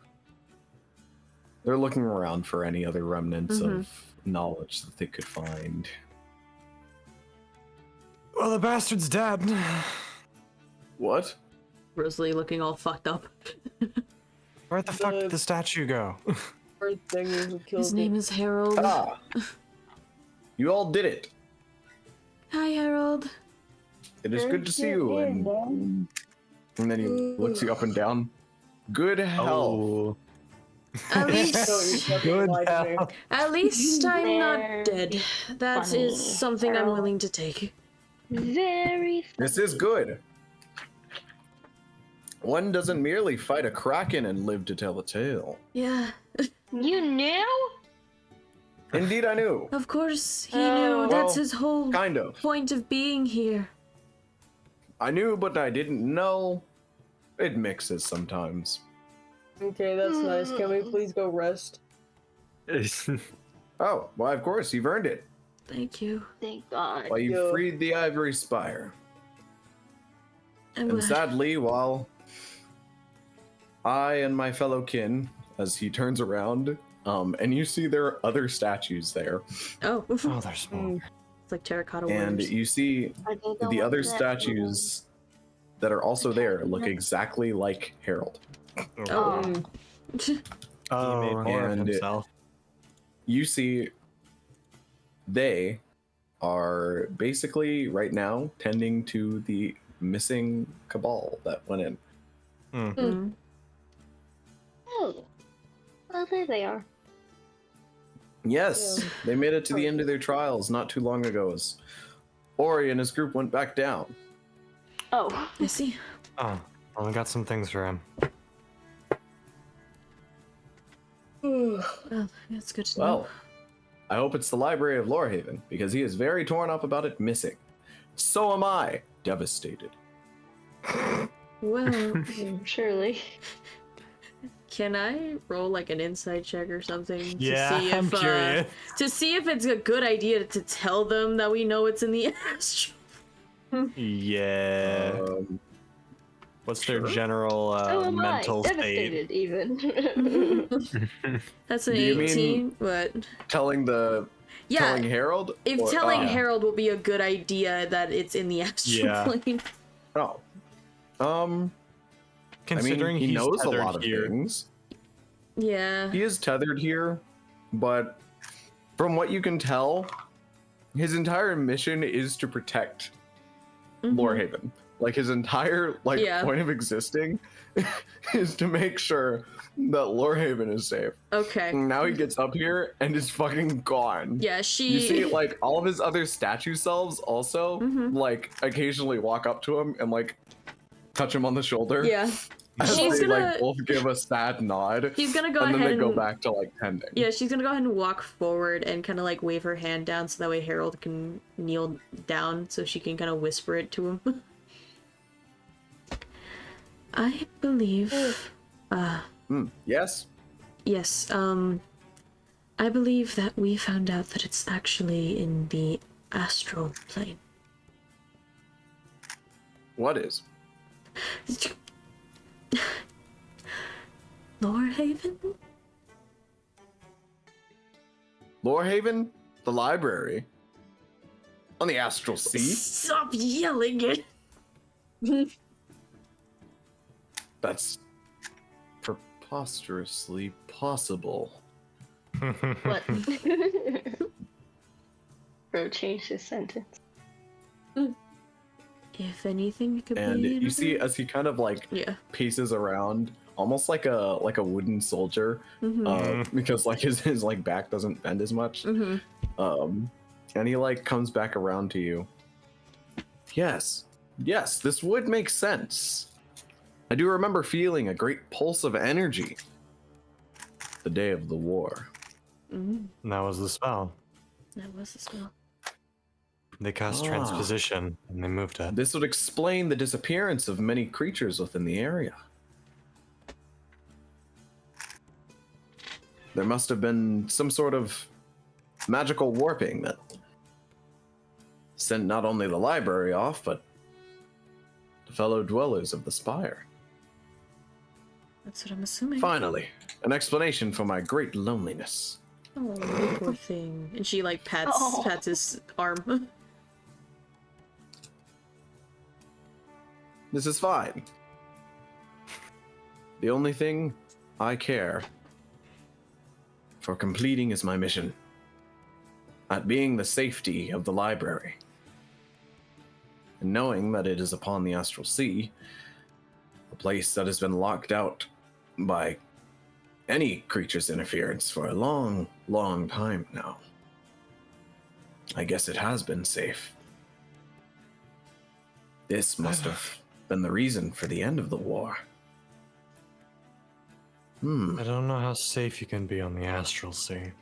They're looking around for any other remnants of knowledge that they could find. Well, the bastard's dead. What? Rosalie looking all fucked up. Where the fuck did the statue go? Poor thingy who killed His name is Harold. Ah! You all did it! Hi, Harold. It is good to see you. And then he looks you up and down. Good health. Oh, At So least, you good like me. hell. at least I'm not Very dead. That funny, is something I'm Harold. willing to take. Very. This is good. One doesn't merely fight a kraken and live to tell the tale. Yeah, You knew? Indeed, I knew. of course he Oh. knew. That's Well, his whole Kind of. point of being here. I knew, but I didn't know. It mixes sometimes. Okay, that's nice. Can we please go rest? Oh, why, of course, you've earned it. Thank you. Thank God. Why, you Yeah. freed the Ivory Spire. I'm And glad. sadly, while I and my fellow kin, as he turns around, and you see there are other statues there, Oh, Oh, they're small. it's like terracotta and warriors. you see Are they the the ones other that- statues that are also there look exactly like Harold. Oh. Mm. He made Oh, more of and it- himself. You see they are basically right now tending to the missing cabal that went in. Mm. Oh. Well, there they are. Yes, Yeah. they made it to the end of their trials not too long ago as Ori and his group went back down. Oh. I see. Oh, well, I got some things for him. Well, that's good to know. Well, I hope it's the Library of Lorehaven, because he is very torn up about it missing. So am I, devastated. Well, Surely. can I roll like an insight check or something to Yeah, see if I'm curious. to see if it's a good idea to tell them that we know it's in the astral? Yeah. Um, What's their sure. general So am I. mental state? Devastated, even. That's an Do you mean 18, but telling yeah, telling Harold? if Or- telling oh. Harold will be a good idea that it's in the astral Yeah. plane. Oh. Considering I mean, he he's knows a tethered lot of here. things. Yeah. He is tethered here, but from what you can tell, his entire mission is to protect Mhm. Lorehaven. Like his entire Yeah. point of existing is to make sure that Lorehaven is safe. Okay. And now he gets up here and is fucking gone. Yeah, she. You see, like all of his other statue selves also Mhm. like occasionally walk up to him and like touch him on the shoulder. Yeah. As She's they gonna- like both give a sad nod. She's gonna go and then ahead they go and back to like tending. yeah, she's gonna go ahead and walk forward and kind of like wave her hand down so that way Harold can kneel down so she can kind of whisper it to him. I believe. Yes. Yes. I believe that we found out that it's actually in the astral plane. What is? Lorehaven? Lorehaven? The library? On the astral sea? Stop yelling it! That's preposterously possible. What? Bro, change this sentence. If anything, it could And be. you see as he kind of like Yeah. paces around, almost like a wooden soldier, Mm-hmm. because like his like back doesn't bend as much. Mm-hmm. And he like comes back around to you. Yes, this would make sense. I do remember feeling a great pulse of energy the day of the war. Mm-hmm. And that was the spell. That was the spell. They cast Ah. transposition and they moved it. This would explain the disappearance of many creatures within the area. There must have been some sort of magical warping that sent not only the library off, but the fellow dwellers of the spire. That's what I'm assuming. Finally, an explanation for my great loneliness. Oh, you poor thing. And she like pats Oh. pats his arm. This is fine. The only thing I care for completing is my mission, at being the safety of the library. And knowing that it is upon the Astral Sea, a place that has been locked out by any creature's interference for a long, long time now. I guess it has been safe. This must have been the reason for the end of the war. I don't know how safe you can be on the Astral Sea.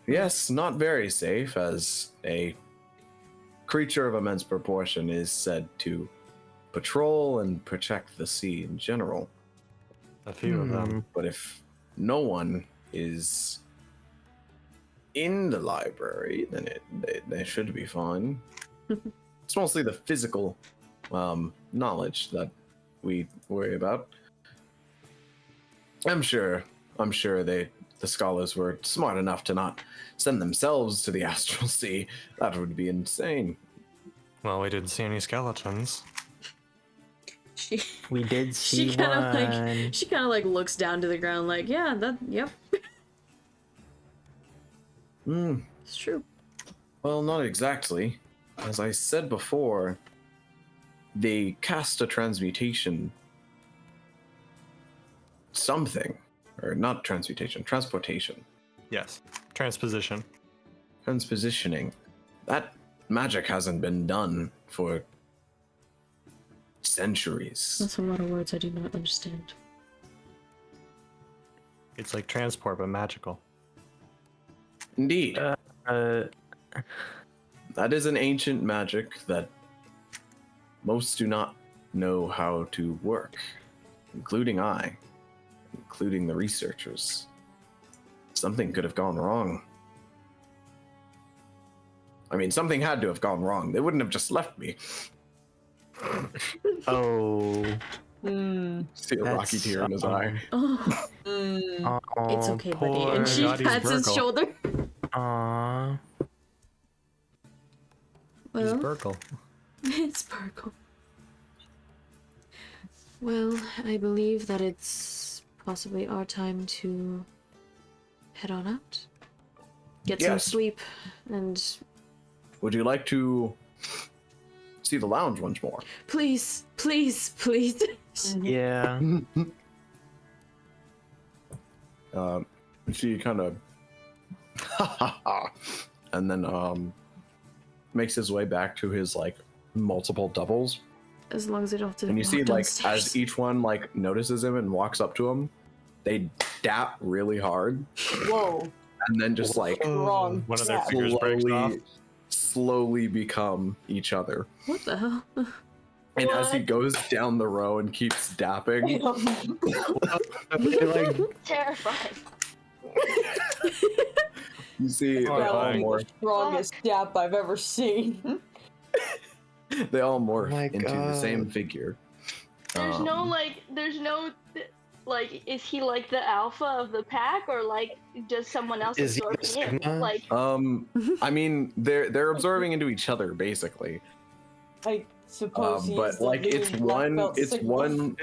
Yes, not very safe, as a creature of immense proportion is said to patrol and protect the sea in general. A few of them. But if no one is in the library, then they should be fine. It's mostly the physical knowledge that we worry about. I'm sure the scholars were smart enough to not send themselves to the Astral Sea. That would be insane. Well, we didn't see any skeletons. We did see She kind of one. like she kind of like looks down to the ground like, yeah, that yep. It's true. Well, not exactly. As I said before, they cast a transmutation something. Or not transmutation, transportation. Yes. Transposition. Transpositioning. That magic hasn't been done for centuries. That's a lot of words I do not understand. It's like transport, but magical. Indeed. That is an ancient magic that most do not know how to work, including the researchers. Something could have gone wrong. I mean, something had to have gone wrong. They wouldn't have just left me. Oh. See a rocky tear in his eye. Oh, it's okay, buddy. And she God, he's pats his Virgo. shoulder. Aww. He's Well, Burkle. it's Sparkle. Well, I believe that it's possibly our time to head on out. Get some Yes. sleep, and Would you like to see the lounge once more? please, please, please. Yeah. She kind of and then makes his way back to his like multiple doubles. As long as I don't have to And you walk see like downstairs. as each one like notices him and walks up to him, they dap really hard Whoa. and then just like Wrong. One of their Yeah. fingers breaks off. slowly become each other. What the hell? And as he What? goes down the row and keeps dapping, Like, Terrifying. you see they Oh, all my morph. The strongest dap I've ever seen. They all morph my into the same God. figure. There's no like, is he like the alpha of the pack, or like does someone else Is he absorb the him? Sigma? Like, I mean, they're absorbing into each other basically. I suppose he is But the like leading it's black belt Sigma. one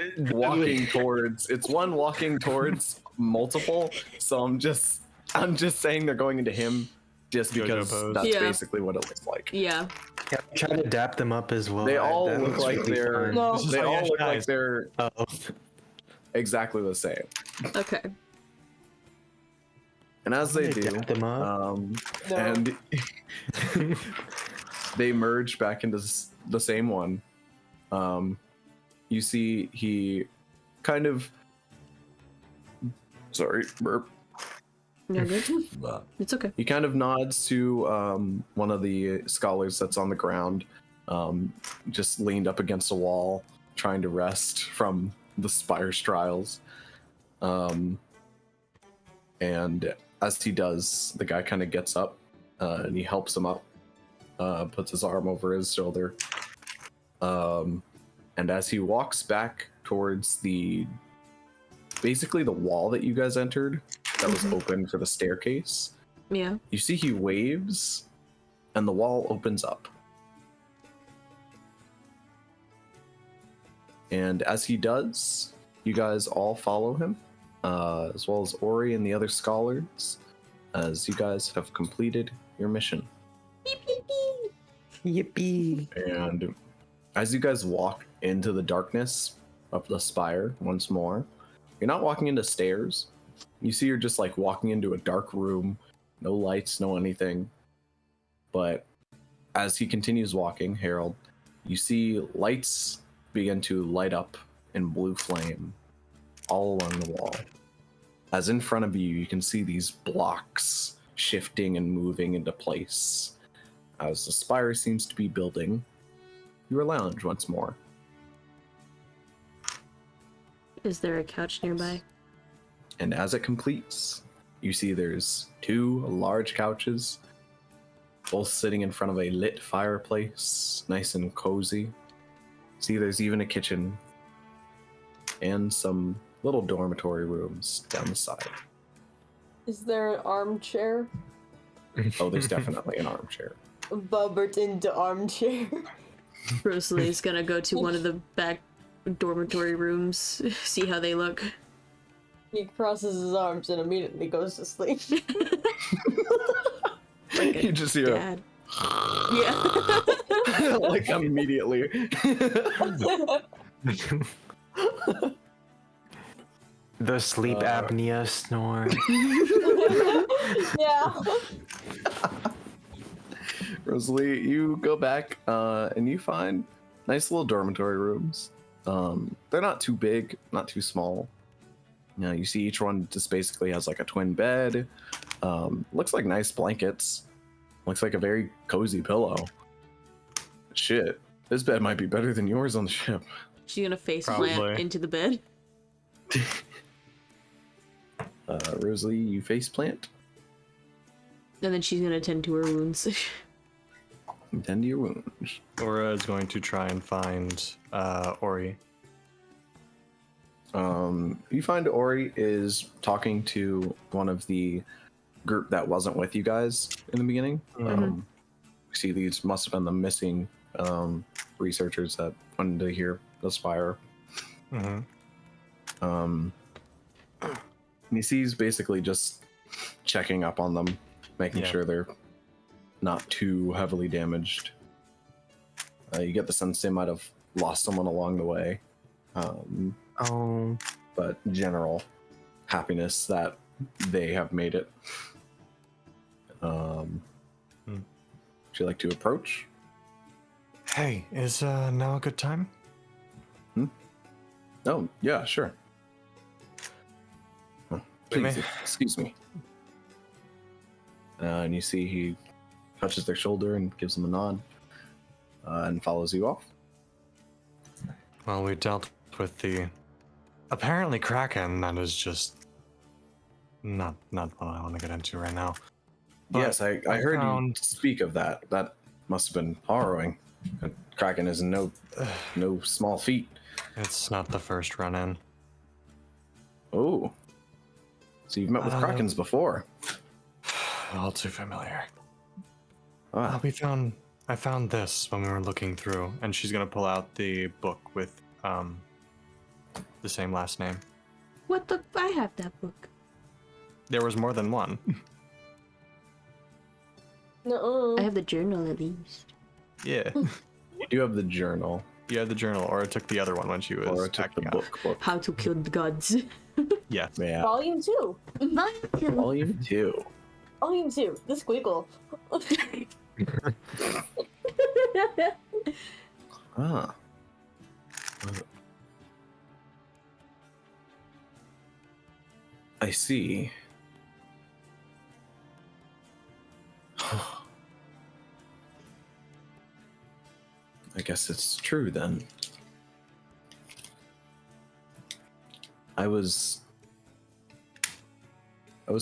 walking towards multiple. So I'm just saying they're going into him just JoJo because pose. that's Yeah. basically what it looks like. Yeah. yeah, try to dap them up as well. They all That look looks like really they're fun. No. This is they how all Yash look like dies. they're Oh. exactly the same. Okay. And as they do, dap them up. No. and they merge back into the same one. You see he kind of sorry, burp. You're good. It's okay. He kind of nods to one of the scholars that's on the ground, just leaned up against a wall, trying to rest from the spire's trials. And as he does, the guy kind of gets up and he helps him up, puts his arm over his shoulder. And as he walks back towards basically the wall that you guys entered, that was open for the staircase, Yeah. you see he waves and the wall opens up. And as he does, you guys all follow him. as well as Ori and the other scholars, as you guys have completed your mission. Yippee! And as you guys walk into the darkness of the spire once more, you're not walking into stairs. You see you're just like walking into a dark room, no lights, no anything. But as he continues walking, Harold, you see lights begin to light up in blue flame all along the wall. As in front of you, you can see these blocks shifting and moving into place. As the spire seems to be building, your lounge once more. Is there a couch nearby? And as it completes, you see there's 2 large couches, both sitting in front of a lit fireplace, nice and cozy. See, there's even a kitchen and some little dormitory rooms down the side. Is there an armchair? Oh, there's definitely an armchair. Bobert into armchair. Rosalie's gonna go to one of the back dormitory rooms, see how they look. He crosses his arms and immediately goes to sleep. Like a You just hear dad. Yeah. like immediately. The sleep apnea snore. Yeah. Rosalie, you go back and you find nice little dormitory rooms. They're not too big, not too small. You see each one just basically has like a twin bed. Looks like nice blankets. Looks like a very cozy pillow. Shit, this bed might be better than yours on the ship. She's gonna face Probably. plant into the bed. Rosalie, you face plant. And then she's gonna tend to her wounds. Tend to your wounds. Aura is going to try and find Ori. You find Ori is talking to one of the group that wasn't with you guys in the beginning. See, these must have been the missing researchers that wanted to hear the spire. And he sees basically just checking up on them, making sure they're not too heavily damaged. You get the sense they might have lost someone along the way. Oh. But general happiness that they have made it. Would you like to approach? Hey, is now a good time? Oh, yeah, sure. Oh, We please, may- excuse me. And you see he touches their shoulder and gives them a nod and follows you off. Well, we dealt with the apparently Kraken that is just not what I want to get into right now. But Yes, I heard you found- speak of that. That must have been harrowing. Kraken is no small feat. It's not the first run-in. Oh. So you've met with Krakens before. All too familiar. Ah, I found this when we were looking through, and she's gonna pull out the book with the same last name. What the? I have that book. There was more than one. No. I have the journal at least. Yeah. you do have the journal. You had the journal, or took the other one when she was Or took the packing up. book. How to kill the gods. Yes. Yeah. Volume 2. Volume 2. Volume 2. The squiggle. Ah. I see. I guess it's true then. I was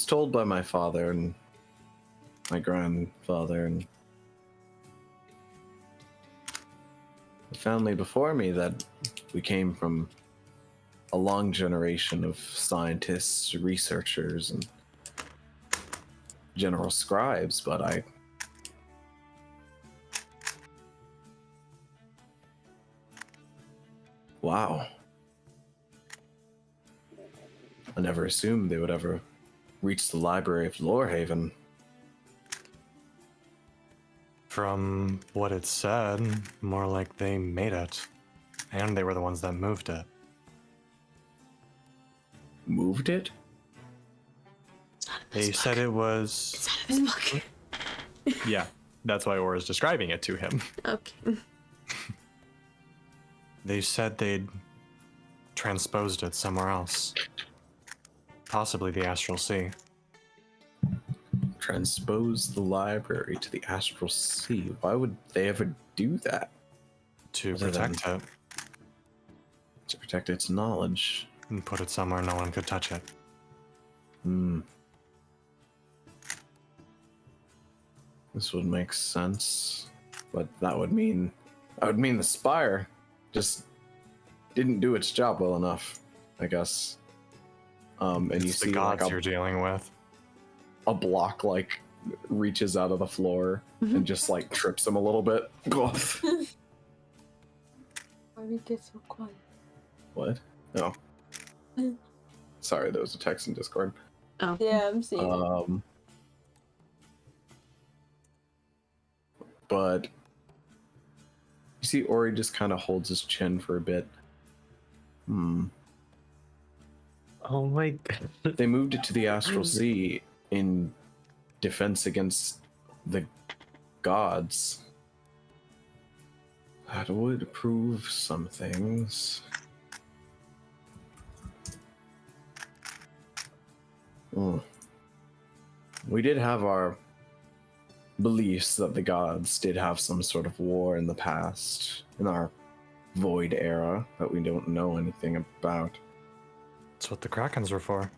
told by my father and my grandfather and the family before me that we came from a long generation of scientists, researchers, and general scribes, but I wow. I never assumed they would ever reach the library of Lorehaven. From what it said, more like they made it. And they were the ones that moved it. Moved it? They said it was... It's out of his book. Yeah, that's why Aura's describing it to him. Okay. They said they'd transposed it somewhere else. Possibly the Astral Sea. Transpose the library to the Astral Sea. Why would they ever do that? To Other protect than- it To protect its knowledge. and put it somewhere no one could touch it. This would make sense, but that would mean the spire just didn't do its job well enough, I guess. And It's you the see gods like you're dealing with. a block like reaches out of the floor and just like trips him a little bit. Why we get so quiet? What? No. Sorry, there was a text in Discord. Oh. Yeah, I'm seeing it. But you see Ori just kind of holds his chin for a bit. Oh my god. They moved it to the Astral Sea in defense against the gods. That would prove some things. We did have our beliefs that the gods did have some sort of war in the past, in our void era, that we don't know anything about. That's what the Krakens were for.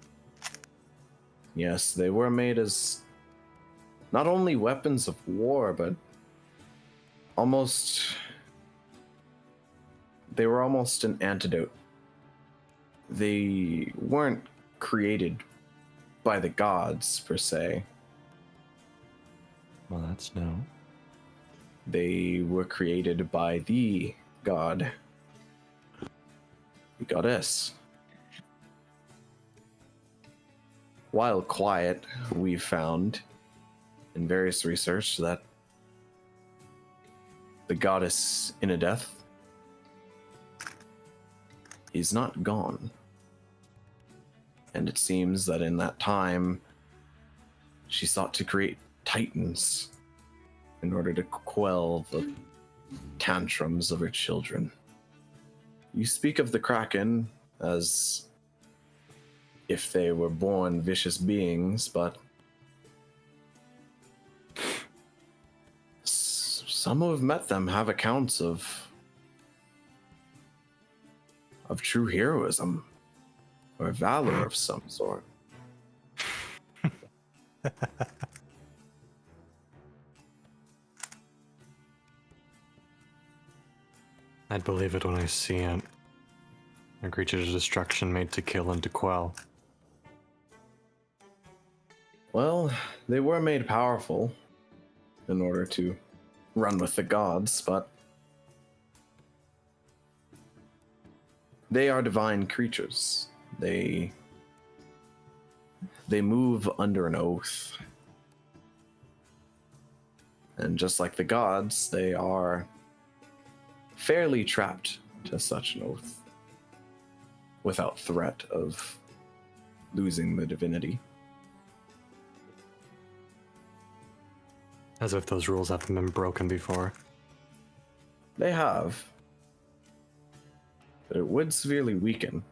Yes, they were made as not only weapons of war, but they were almost an antidote. They weren't created by the gods, per se. Well, that's no. They were created by the god, the goddess. While quiet, we've found in various research that the goddess Inadeth is not gone. And it seems that in that time, she sought to create titans in order to quell the tantrums of her children. You speak of the Kraken as if they were born vicious beings, but some who have met them have accounts of true heroism or valor of some sort. I'd believe it when I see it. A creature's destruction made to kill and to quell. Well, they were made powerful in order to run with the gods, but they are divine creatures. They move under an oath. And just like the gods, they are fairly trapped to such an oath without threat of losing the divinity. As if those rules haven't been broken before. They have, but it would severely weaken.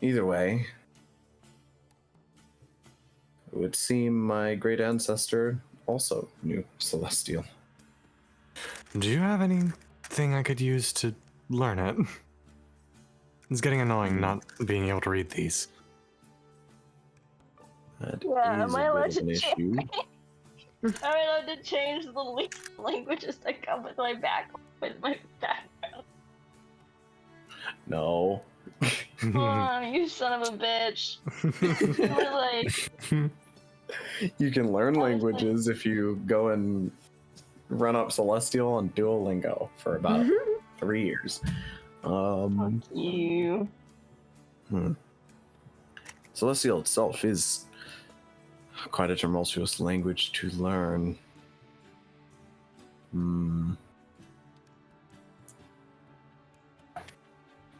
Either way, it would seem my great ancestor also knew Celestial. Do you have anything I could use to learn it? It's getting annoying not being able to read these. That Yeah, is am I a allowed bit of an to issue. Am I allowed to change the languages that come with my background? No. Come on, you son of a bitch. You were like, You can learn I was languages if you go and run up Celestial and Duolingo for about 3 years. You. Celestial itself is quite a tumultuous language to learn.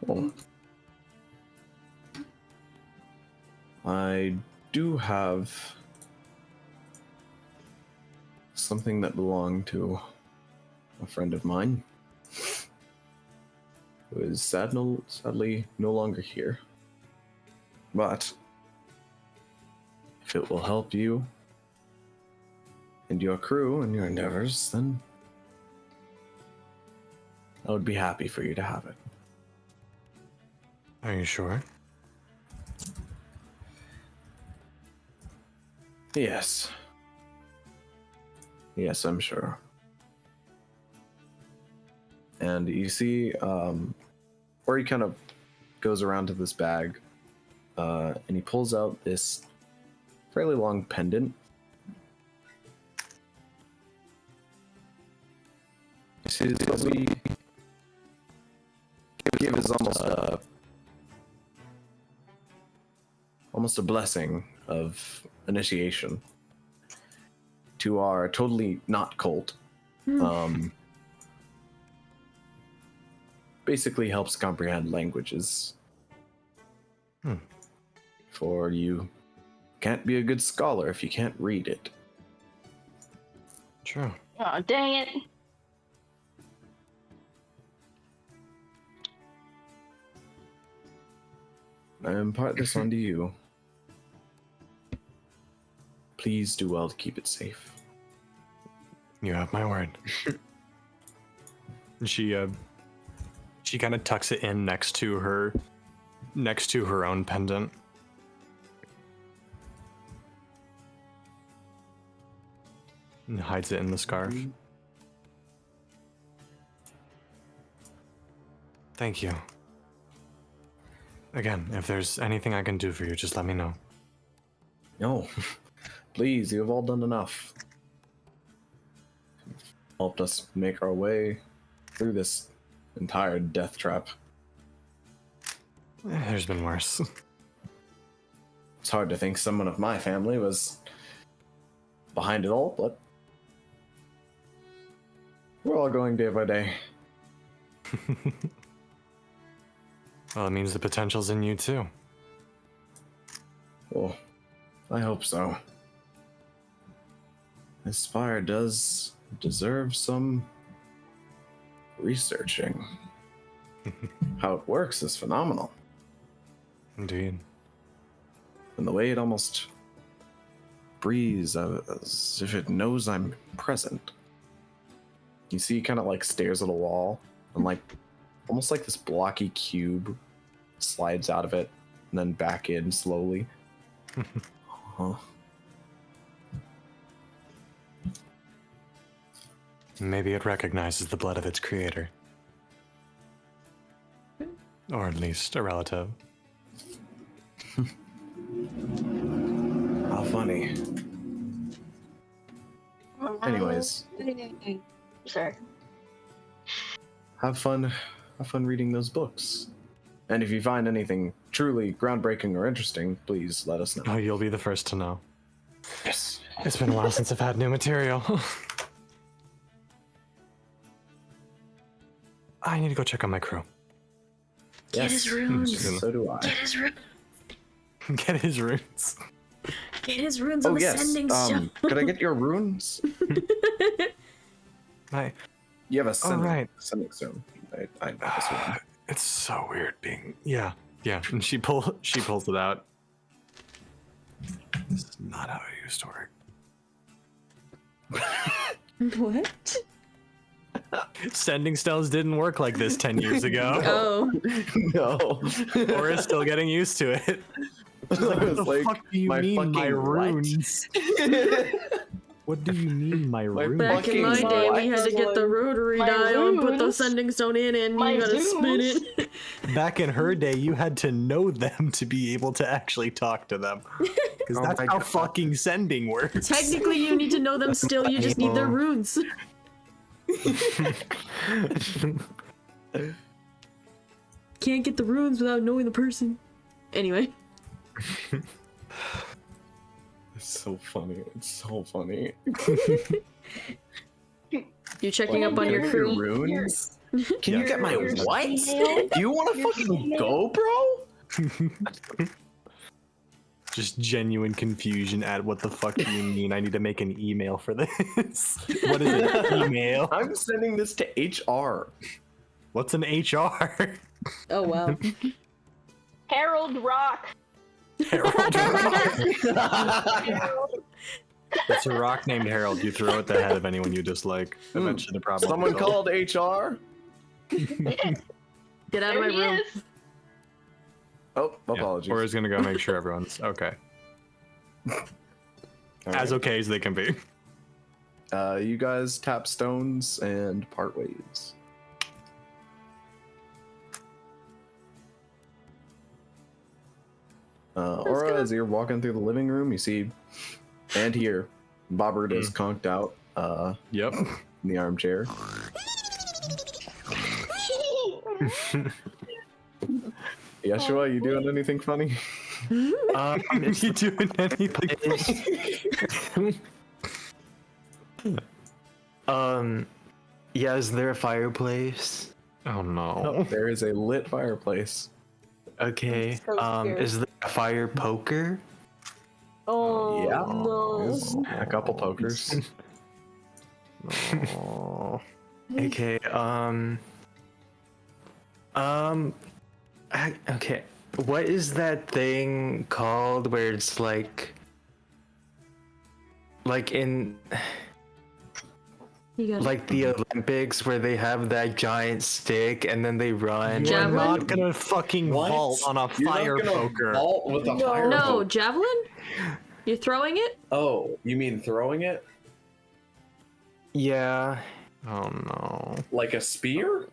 Well, I do have something that belonged to a friend of mine who is sadly no longer here. But if it will help you and your crew and your endeavors, then I would be happy for you to have it. Are you sure? Yes. Yes, I'm sure. And you see, where he kind of goes around to this bag, and he pulls out this fairly long pendant. This is what we give is almost a blessing of initiation to our totally not cult. Basically helps comprehend languages. For you can't be a good scholar if you can't read it. True. Oh, dang it. I impart this onto you. Please do well to keep it safe. You have my word. She kind of tucks it in next to her own pendant. And hides it in the scarf. Thank you. Again, if there's anything I can do for you, just let me know. No, please, you have all done enough. Helped us make our way through this entire death trap. There's been worse. It's hard to think someone of my family was behind it all, but we're all going day by day. Well, it means the potential's in you too. Well, I hope so. This spire does deserve some researching. How it works is phenomenal. Indeed. And the way it almost breathes as if it knows I'm present. You see, kind of like stares at a wall, and like almost like this blocky cube slides out of it and then back in slowly. Maybe it recognizes the blood of its creator. Or at least a relative. How funny. Anyways, Sorry. have fun reading those books. And if you find anything truly groundbreaking or interesting, please let us know. Oh, you'll be the first to know. Yes. It's been a while since I've had new material. I need to go check on my crew. Get his runes. So do I. Get his runes. Get his runes. Get his runes on the sending stone. Could I get your runes? You have a sending stone. I assume. It's so weird being. Yeah. And she pulls it out. This is not how it used to work. What? Sending stones didn't work like this 10 years ago. Oh. No. We're still getting used to it. I was What the fuck do you mean my runes? What do you mean my runes? Back in my day, we had to get the rotary dial and put the runes? sending stone in, and you gotta spin it. Back in her day, you had to know them to be able to actually talk to them. Because that's how fucking sending works. Technically, you need to know them still, you just need their runes. can't get the runes without knowing the person. Anyway. It's so funny. It's so funny. You're checking up on your crew. Runes? Can you Yeah. get my Your what? email? Do you want to Your fucking email? go, bro? Just genuine confusion at what the fuck do you mean? I need to make an email for this. What is an email? I'm sending this to HR. What's an HR? Oh wow. Harold Rock. Harold Rock. Harold. It's a rock named Harold. You throw at the head of anyone you dislike. Eventually the problem Someone is solved. called HR? Get out of my There he room. is. Oh, Yeah, apologies. Or is gonna go make sure everyone's okay. All As right. okay as they can be. You guys tap stones and part ways. Aura, as you're walking through the living room, you see and hear Bobert is conked out Yep. in the armchair. Yeshua, you doing anything funny? Is he doing anything? Yeah, is there a fireplace? Oh no. There is a lit fireplace. Okay. So scared. Is there a fire poker? Oh Yeah. no. There's a couple pokers. Oh. Okay, okay. What is that thing called where it's like in You got like the Olympics where they have that giant stick and then they run? You're Javelin? not gonna fucking vault on a You're not fire gonna poker. vault with a No. fire No, poker. javelin? You're throwing it? Oh, you mean throwing it? Yeah. Oh no. Like a spear?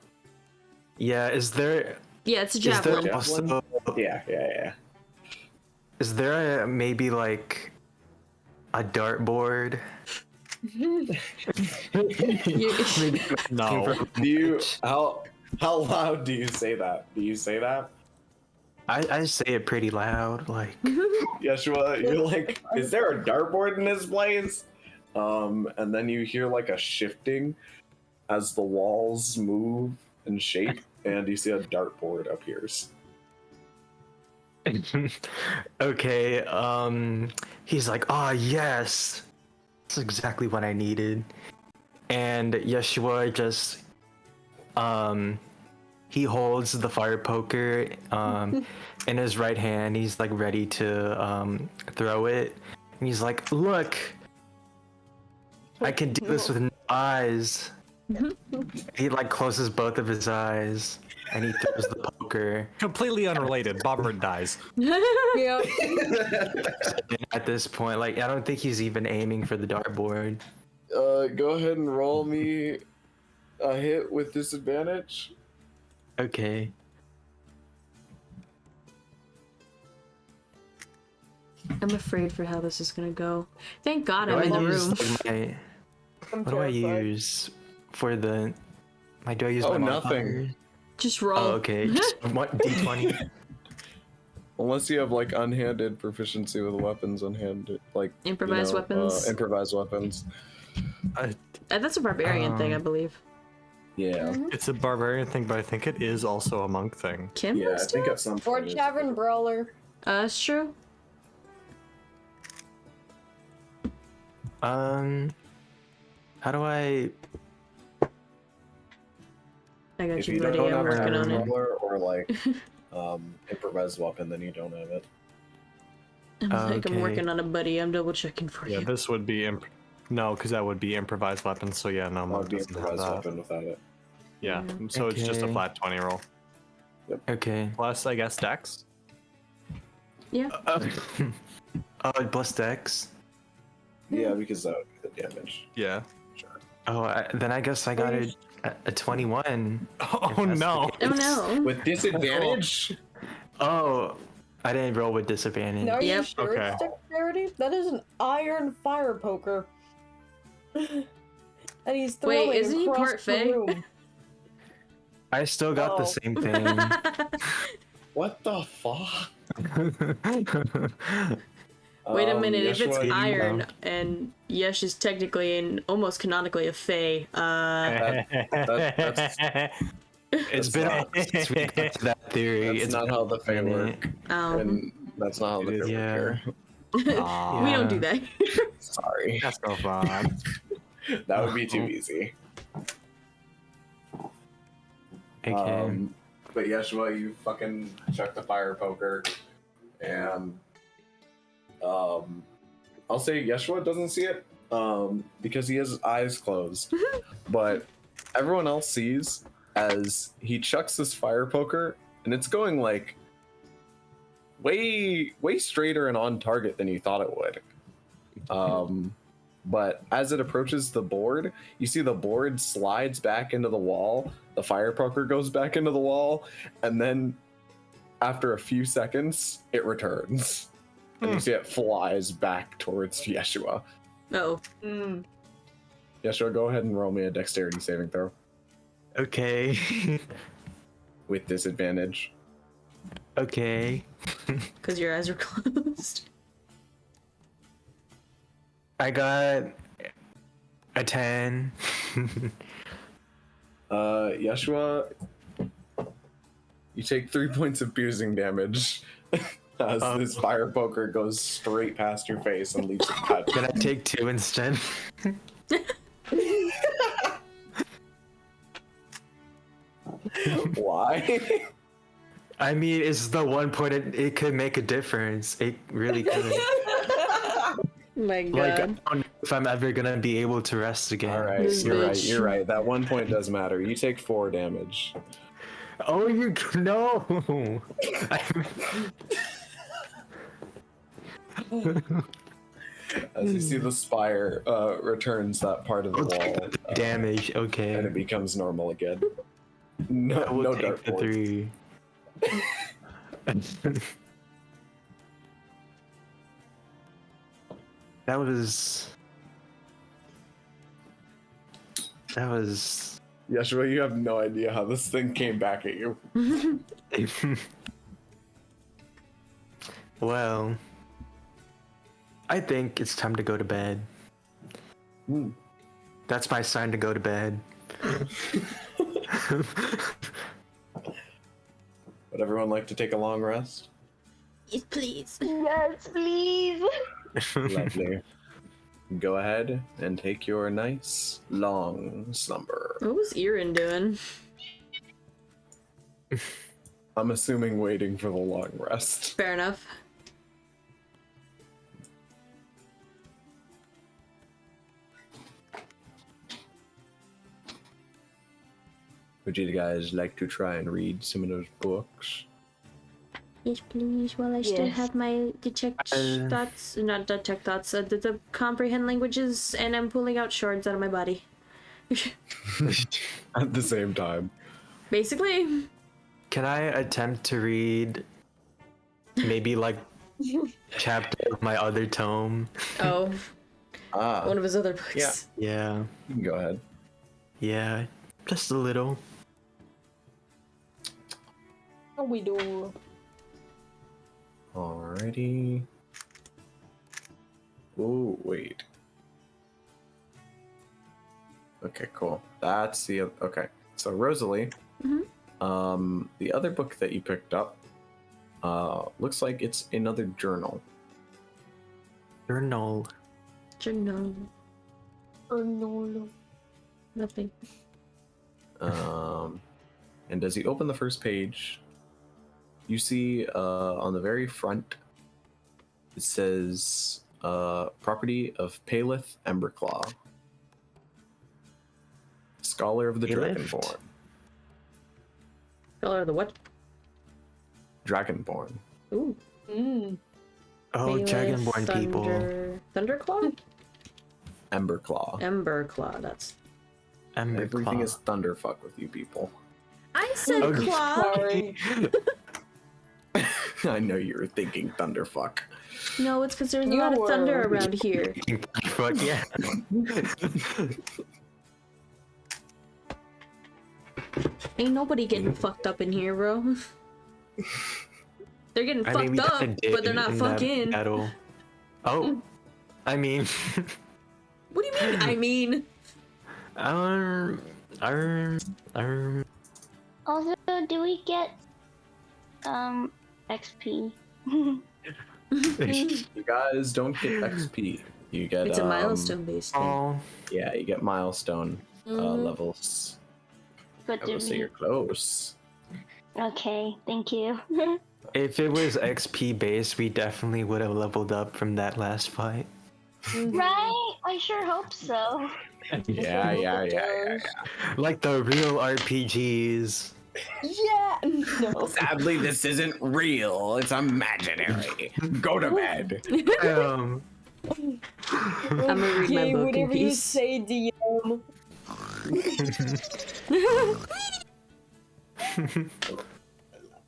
Yeah, is there Yeah, it's a is javelin. there also Yeah. is there maybe like a dartboard? You- No. Do you how loud do you say that? Do you say that? I say it pretty loud, like Yeshua, you're like, is there a dartboard in this place? And then you hear like a shifting as the walls move and shape, and you see a dartboard appears. okay, he's like, "Ah, yes. That's exactly what I needed." And Yeshua just he holds the fire poker in his right hand. He's like ready to throw it. And he's like, "Look, I can do this with no eyes." He like closes both of his eyes and he throws the poker. Completely unrelated. Bobert dies. Yeah. At this point, like I don't think he's even aiming for the dartboard. Go ahead and roll me a hit with disadvantage. Okay. I'm afraid for how this is gonna go. Thank God Do I'm I in the use, room. like, my, I'm what do I terrified. use for the? Do I use Oh, my nothing. modifier? Just roll. Oh, okay. Just what D20? Unless you have like unhanded proficiency with weapons, unhanded like Improvised weapons. Improvised weapons. That's a barbarian thing, I believe. Yeah. It's a barbarian thing, but I think it is also a monk thing. Kim Yeah, I was think too? at some point. Or it's- Tavern Brawler. That's true. How do I? I got If you, you buddy. don't I'm have working a on it. roller or like improvised weapon, then you don't have it. I'm like, I'm Okay. working on it, buddy. I'm double checking for Yeah, you. this would be no, because that would be improvised weapons. So yeah, no, That monk would be doesn't have improvised that. weapon without it. Yeah, so it's just a Okay. flat 20 roll. Okay. Plus, I guess, dex. Yeah. Plus Dex. Yeah, because that would be the damage. Yeah. Oh, then I guess I got a 21. Oh that's no. the Oh no. With disadvantage? Oh, I didn't roll with disadvantage. Now, are you Yep. sure Okay. it's dexterity? That is an iron fire poker. And he's throwing Wait, isn't he across part the Fey? room. I still got the Oh. same thing. What the fuck? Wait a minute, if it's Yeshua, you- iron and Yesh is technically and almost canonically a fae, that's It's been not- since we got to that theory. that's It's not been how the a Fae minute. work, and that's not how the Fae Yeah. work we don't do that. here. Sorry, That's no fun. that would be too easy. Okay. But Yeshua, you fucking chuck the fire poker, and I'll say Yeshua doesn't see it because he has his eyes closed, but everyone else sees as he chucks this fire poker, and it's going like way straighter and on target than you thought it would. But as it approaches the board, you see the board slides back into the wall, the fire poker goes back into the wall, and then after a few seconds, it returns. And you see it flies back towards Yeshua. Oh, Mm. Yeshua, go ahead and roll me a dexterity saving throw Okay. with disadvantage. Okay. because your eyes are closed. I got a 10. Yeshua, you take 3 points of piercing damage as this fire poker goes straight past your face and leaves it cut. Can I take 2 instead? Why? I mean, it's the one point it could make a difference. It really could. My God. Like, I don't know if I'm ever gonna be able to rest again. All right, This you're right. bitch. You're right. That 1 point does matter. You take 4 damage. Oh, you no. As you see the spire returns that part of the wall, Damage. and Okay. it becomes normal again. No, I will no take the dartboard. 3. That was. Yeshua, you have no idea how this thing came back at you. Well, I think it's time to go to bed. Hmm. That's my sign to go to bed. Would everyone like to take a long rest? Yes, please. Yes, please. Lovely. Go ahead and take your nice long slumber. What was Erin doing? I'm assuming waiting for the long rest. Fair enough. Would you guys like to try and read some of those books? Yes, please. While I still Yes. have my detect thoughts, not detect thoughts, the comprehend languages, and I'm pulling out shards out of my body. At the same time. Basically. Can I attempt to read maybe like chapter of my other tome? Oh, Ah, one of his other books. Yeah. Yeah. you can go ahead. Yeah. Just a little. How we do? Alrighty. Oh, wait. Okay, cool. That's the okay. So Rosalie, the other book that you picked up, looks like it's another journal. Journal. Journal. No. Nothing. And as you open the first page, you see on the very front, it says property of Paleth Emberclaw, scholar of the Paleth? Dragonborn. Color of the what? Dragonborn. Ooh. Mm. Oh, Bailiff, Dragonborn people. Thunderclaw? Emberclaw. Emberclaw, that's... Ember Everything Claw. is thunderfuck with you people. I said Okay. claw! Sorry. I know you were thinking thunderfuck. No, it's because there's a You lot of were. thunder around here. Fuck yeah. Ain't nobody getting fucked up in here, bro. They're getting fucked we up, kinda did but they're not in that fucking. battle. Oh, I mean, What do you mean? I mean, um, Also, do we get XP? You guys don't get XP. You get it's a milestone based thing. oh, Yeah, you get milestone levels. But I do will say we? you're close. Okay, thank you. if it was XP based, we definitely would have leveled up from that last fight. Right? I sure hope so. Yeah. Like the real RPGs. Yeah. No. Sadly, this isn't real. It's imaginary. Go to bed. Um, I'm gonna read my Okay, book in whatever you peace. say, DM.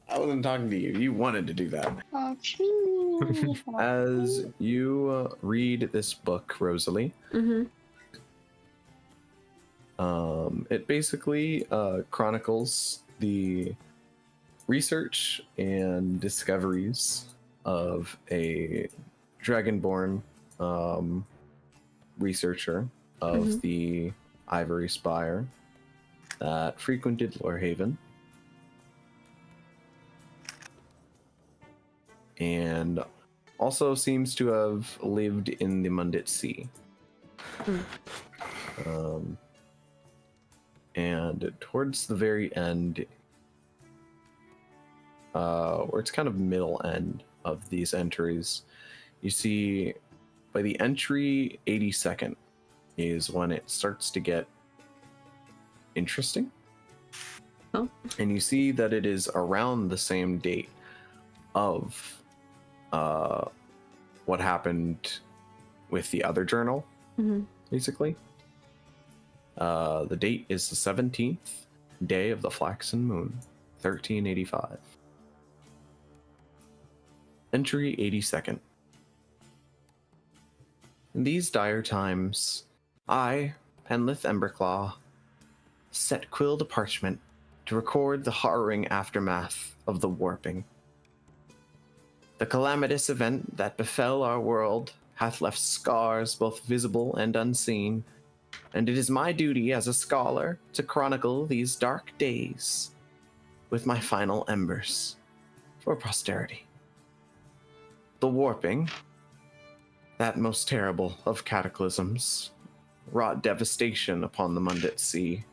I wasn't talking to you. You wanted to do that. As you read this book, Rosalie, it basically chronicles the research and discoveries of a dragonborn researcher of the Ivory Spire that frequented Lorehaven and also seems to have lived in the Mundit Sea. And towards the very end, or it's kind of middle end of these entries, you see by the entry 82nd is when it starts to get interesting. Oh. And you see that it is around the same date of what happened with the other journal, basically. The date is the 17th day of the Flaxen Moon, 1385. Entry 82nd. In these dire times, I, Penlith Emberclaw, set quill to parchment to record the horroring aftermath of the warping. The calamitous event that befell our world hath left scars both visible and unseen, and it is my duty as a scholar to chronicle these dark days with my final embers for posterity. The warping, that most terrible of cataclysms, wrought devastation upon the Mundit Sea,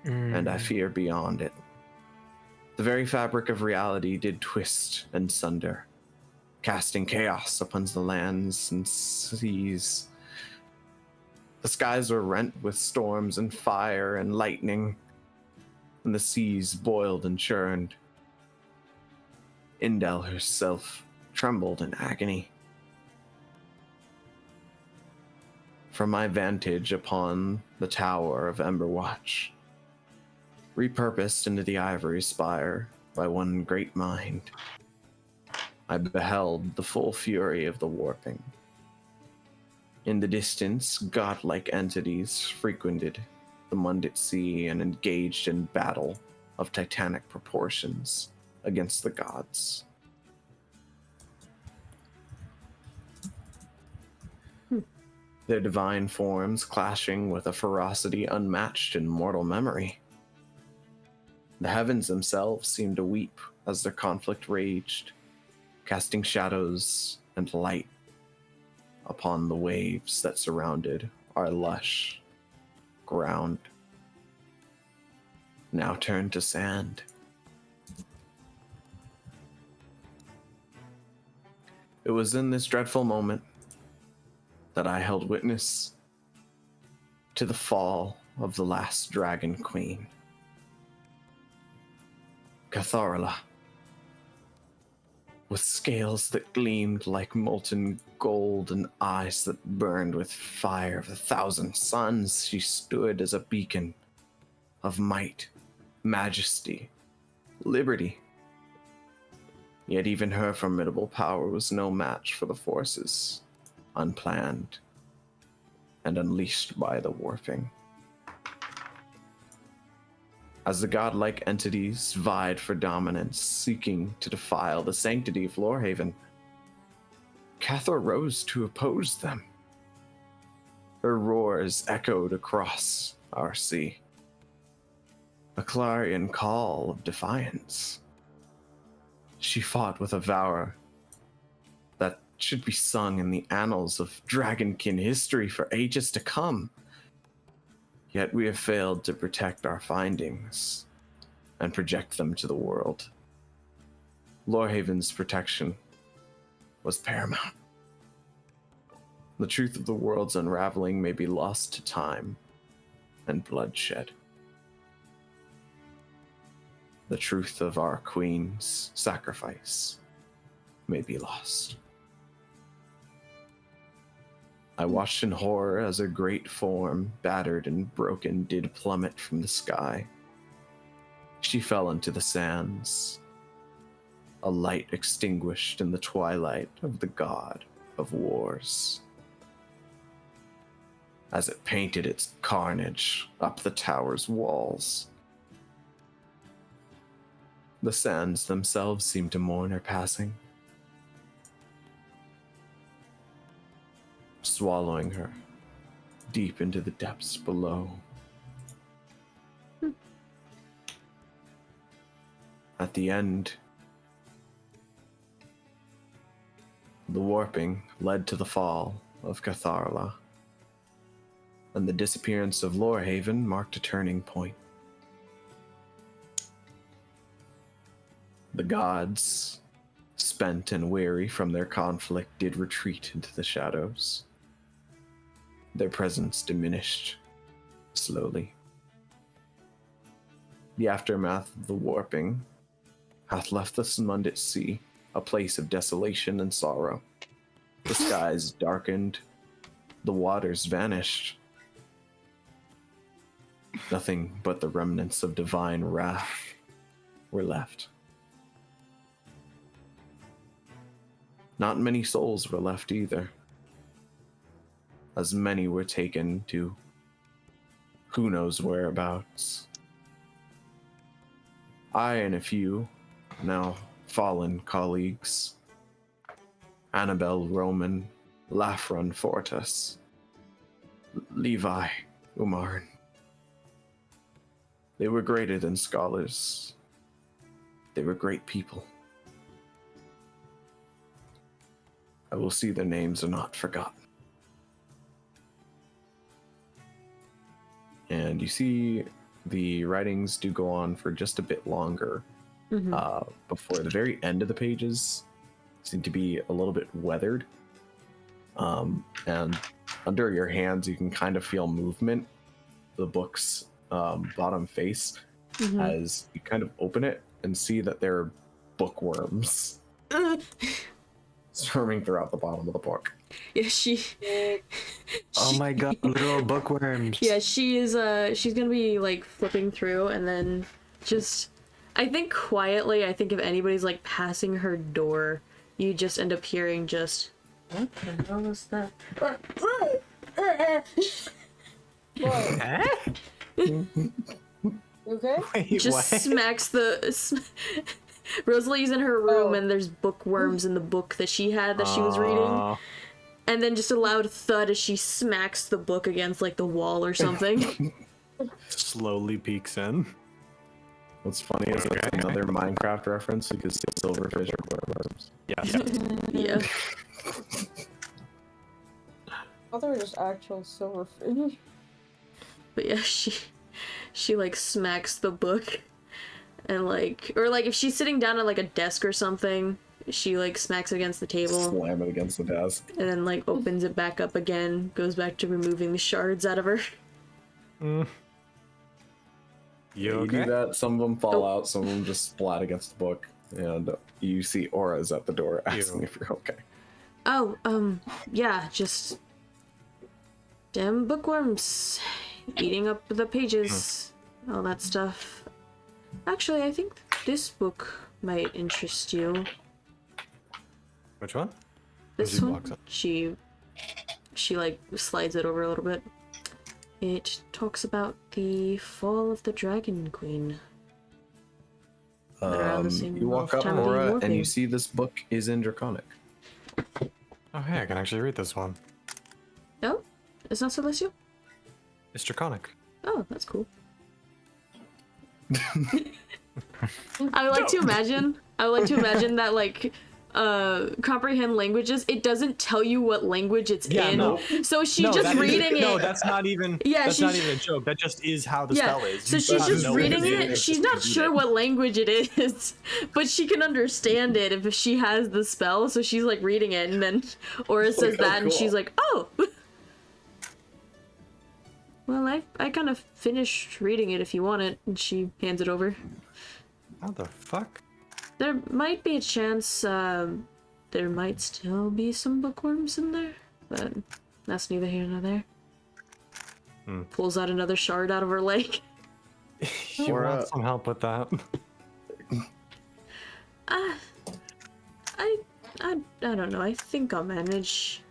and I fear beyond it. The very fabric of reality did twist and sunder, casting chaos upon the lands and seas. The skies were rent with storms and fire and lightning, and the seas boiled and churned. Indel herself trembled in agony. From my vantage upon the tower of Emberwatch, repurposed into the Ivory Spire by one great mind, I beheld the full fury of the warping. In the distance, godlike entities frequented the Mundit Sea and engaged in battle of titanic proportions against the gods. Their divine forms clashing with a ferocity unmatched in mortal memory. The heavens themselves seemed to weep as their conflict raged, casting shadows and light upon the waves that surrounded our lush ground, now turned to sand. It was in this dreadful moment that I held witness to the fall of the last Dragon Queen, Catharla. With scales that gleamed like molten gold and eyes that burned with fire of 1,000 suns, she stood as a beacon of might, majesty, liberty. Yet even her formidable power was no match for the forces, unplanned and unleashed by the warping. as the godlike entities vied for dominance, seeking to defile the sanctity of Lorehaven, Cathar rose to oppose them. Her roars echoed across our sea, a clarion call of defiance. She fought with a valor that should be sung in the annals of Dragonkin history for ages to come. Yet we have failed to protect our findings and project them to the world. Lorehaven's protection was paramount. The truth of the world's unraveling may be lost to time and bloodshed. The truth of our queen's sacrifice may be lost. I watched in horror as a great form, battered and broken, did plummet from the sky. She fell into the sands, a light extinguished in the twilight of the god of wars. As it painted its carnage up the tower's walls, the sands themselves seemed to mourn her passing, swallowing her deep into the depths below. At the end, the warping led to the fall of Catharla, and the disappearance of Lorehaven marked a turning point. The gods, spent and weary from their conflict, did retreat into the shadows. Their presence diminished slowly. The aftermath of the warping hath left the Smundit Sea a place of desolation and sorrow. The skies darkened, the waters vanished. Nothing but the remnants of divine wrath were left. Not many souls were left either, as many were taken to who knows whereabouts. I and a few now fallen colleagues, Annabelle Roman, Lafron Fortas, Levi Umarin. They were greater than scholars. They were great people. I will see their names are not forgotten. And you see the writings do go on for just a bit longer. Before the very end of the pages seem to be a little bit weathered. And under your hands, you can kind of feel movement. The book's bottom face as you kind of open it and see that there are bookworms swarming throughout the bottom of the book. Yeah, Oh my god, little bookworms. Yeah, she is she's gonna be like flipping through and then just I think quietly, I think if anybody's like passing her door, you just end up hearing just what the hell is that? Okay? Wait, Just what? smacks the Rosalie's in her room and there's bookworms in the book that she had that she was reading. And then just a loud thud as she smacks the book against like the wall or something. Slowly peeks in. What's funny is that's another Minecraft reference because silverfish are bookworms. Yeah. Yeah. I thought they were just actual silverfish. But yeah, she like smacks the book and like, or like if she's sitting down at like a desk or something, she like smacks it against the table Slam it against the desk. and then like opens it back up again, goes back to removing the shards out of her. You You okay? do that, some of them fall out, some of them just splat against the book, and you see auras at the door asking if you're okay. Oh, yeah, just damn bookworms eating up the pages, all that stuff. Actually, I think this book might interest you. Which one? This She one, walks up. she like slides it over a little bit. It talks about the fall of the Dragon Queen. Around the same You walk up, time of the Aura, and warping. you see this book is in Draconic. Oh, hey, I can actually read this one. Oh? It's not Celestial? It's Draconic. Oh, that's cool. I would like to imagine that, like, comprehend languages, it doesn't tell you what language it's in. No. So she's just reading it. No, that's not even. Yeah, that's not even a joke. That just is how the spell is. So You she's have just no reading idea. it. She's not sure what language it is, but she can understand it if she has the spell. So she's like reading it, and then Aura says that, and she's like, "Oh." Well, I kind of finished reading it if you want it, and she hands it over. How the fuck? There might be a chance, there might still be some bookworms in there, but that's neither here nor there. Pulls out another shard out of her leg. You want some help with that? I don't know. I think I'll manage.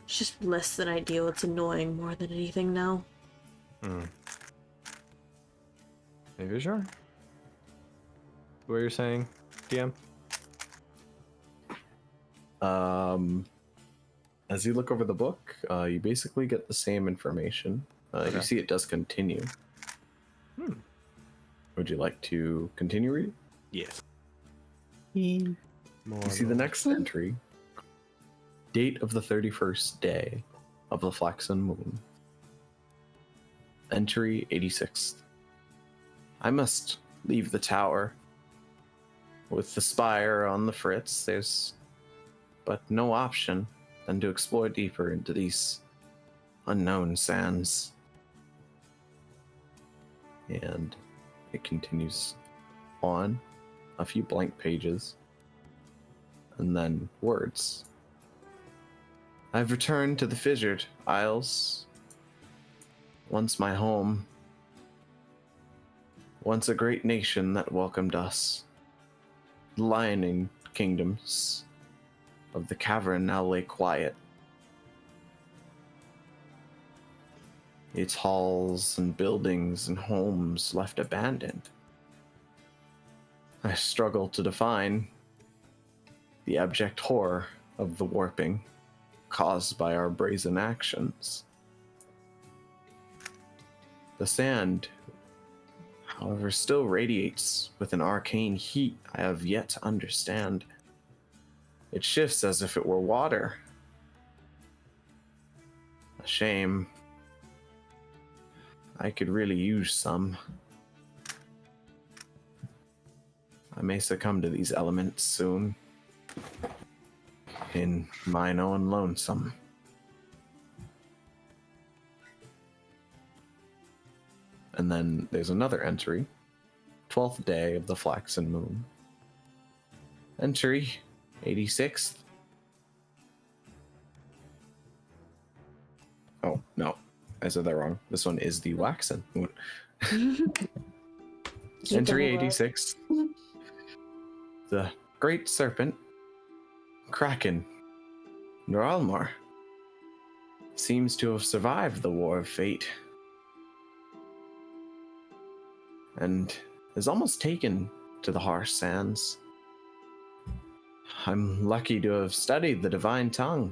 It's just less than ideal. It's annoying more than anything now. Maybe sure. What you're saying, DM? As you look over the book, you basically get the same information. You see it does continue. Would you like to continue reading? Yes. You see the next entry. Date of the 31st day of the flaxen moon. Entry 86th. I must leave the tower. With the spire on the fritz, there's but no option than to explore deeper into these unknown sands. And it continues on, a few blank pages, and then words. I've returned to the Fissured Isles, once my home, once a great nation that welcomed us. The lioning kingdoms of the cavern now lay quiet. Its halls and buildings and homes left abandoned. I struggle to define the abject horror of the warping caused by our brazen actions. The sand, however, still radiates with an arcane heat I have yet to understand. It shifts as if it were water. A shame. I could really use some. I may succumb to these elements soon. In mine own lonesome. And then there's another entry. 12th day of the flaxen moon. Entry 86th. Oh, no. I said that wrong. This one is the waxen moon. Entry 86. The great serpent, Kraken, Noralmar, seems to have survived the war of fate. And is almost taken to the harsh sands. I'm lucky to have studied the divine tongue,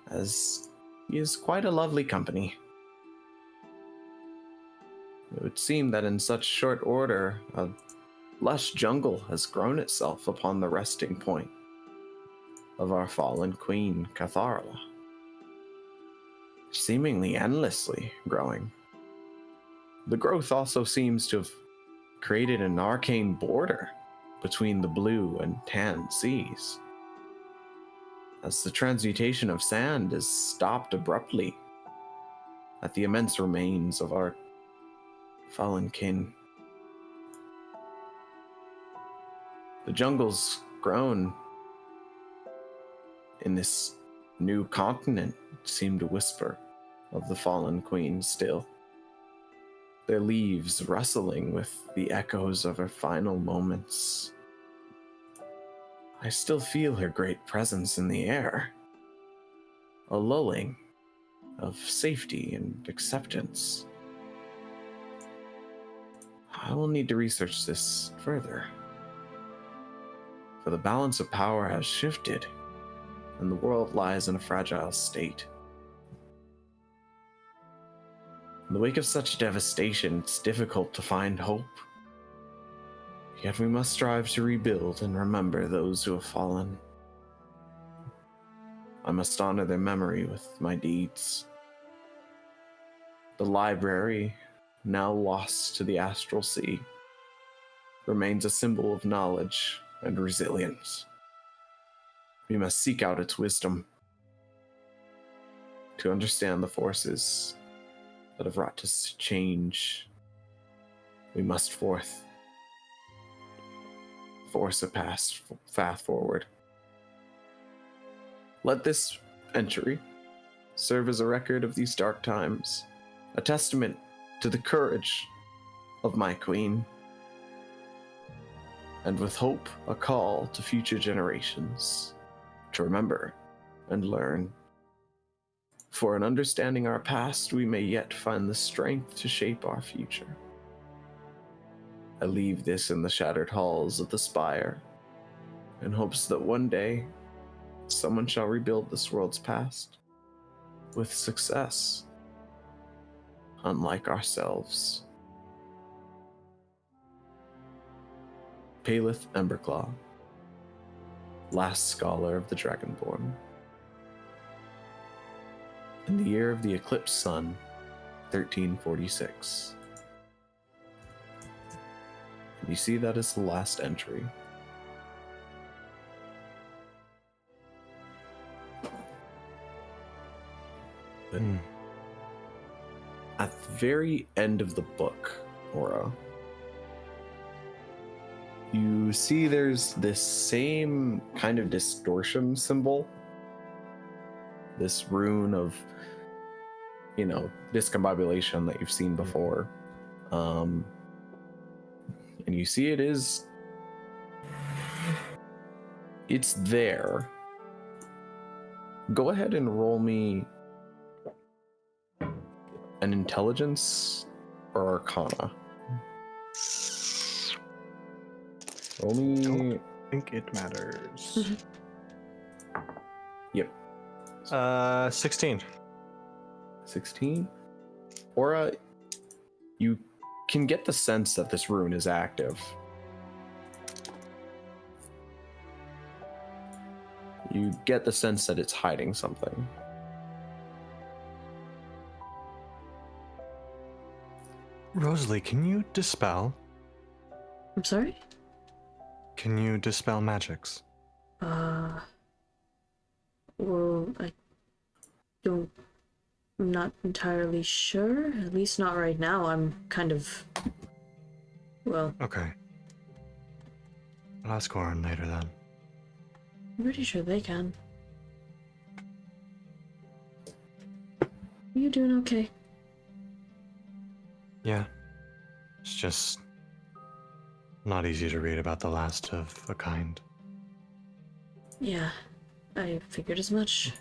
as he is quite a lovely company. It would seem that in such short order, a lush jungle has grown itself upon the resting point of our fallen queen, Catharla. Seemingly endlessly growing. The growth also seems to have created an arcane border between the blue and tan seas, as the transmutation of sand is stopped abruptly at the immense remains of our fallen kin. The jungle's grown in this new continent seem to whisper of the fallen queen still. Their leaves rustling with the echoes of her final moments. I still feel her great presence in the air, a lulling of safety and acceptance. I will need to research this further. For the balance of power has shifted, and the world lies in a fragile state. In the wake of such devastation, it's difficult to find hope. Yet we must strive to rebuild and remember those who have fallen. I must honor their memory with my deeds. The library, now lost to the astral sea, remains a symbol of knowledge and resilience. We must seek out its wisdom to understand the forces that have wrought us to change. We must force a path forward. Let this entry serve as a record of these dark times, a testament to the courage of my queen, and with hope, a call to future generations to remember and learn. For in understanding our past, we may yet find the strength to shape our future. I leave this in the shattered halls of the spire, in hopes that one day someone shall rebuild this world's past with success, unlike ourselves. Paleth Emberclaw, last scholar of the Dragonborn. In the year of the eclipsed sun, 1346. And you see that is the last entry. At the very end of the book, Aura, you see there's this same kind of distortion symbol. This rune of, discombobulation that you've seen before. And you see it's there. Go ahead and roll me an intelligence or arcana. Roll me. I think it matters. Yep. 16. 16. Aura, you can get the sense that this rune is active. You get the sense that it's hiding something. Rosalie, can you dispel? I'm sorry? Can you dispel magics? Well, I'm not entirely sure. At least not right now. I'm kind of... Well, Okay. I'll ask Orin later then. I'm pretty sure they can. You doing okay? Yeah. It's just not easy to read about the last of a kind. Yeah, I figured as much.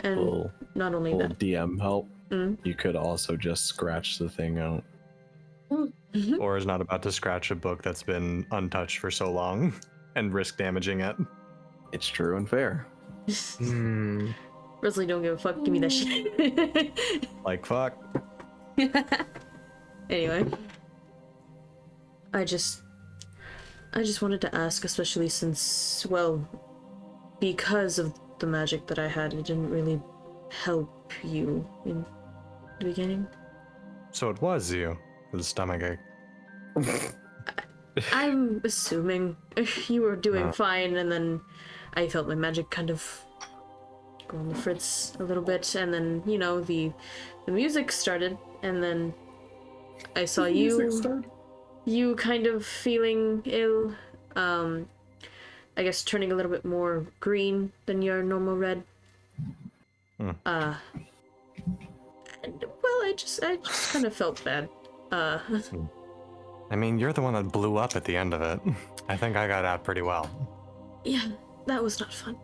And Little not only that... DM help. Mm. You could also just scratch the thing out. Or is not about to scratch a book that's been untouched for so long and risk damaging it. It's true and fair. Rosalie don't give a fuck. Give me that shit. Like, fuck. Anyway. I just wanted to ask, especially since, well, because of the magic that I had, it didn't really help you in the beginning. So it was you with the stomachache. I'm assuming you were doing fine, and then I felt my magic kind of go on the fritz a little bit, and then, the music started, and then I saw you kind of feeling ill, I guess turning a little bit more green than your normal red. And, well, I just kind of felt bad. I mean, you're the one that blew up at the end of it. I think I got out pretty well. Yeah, that was not fun.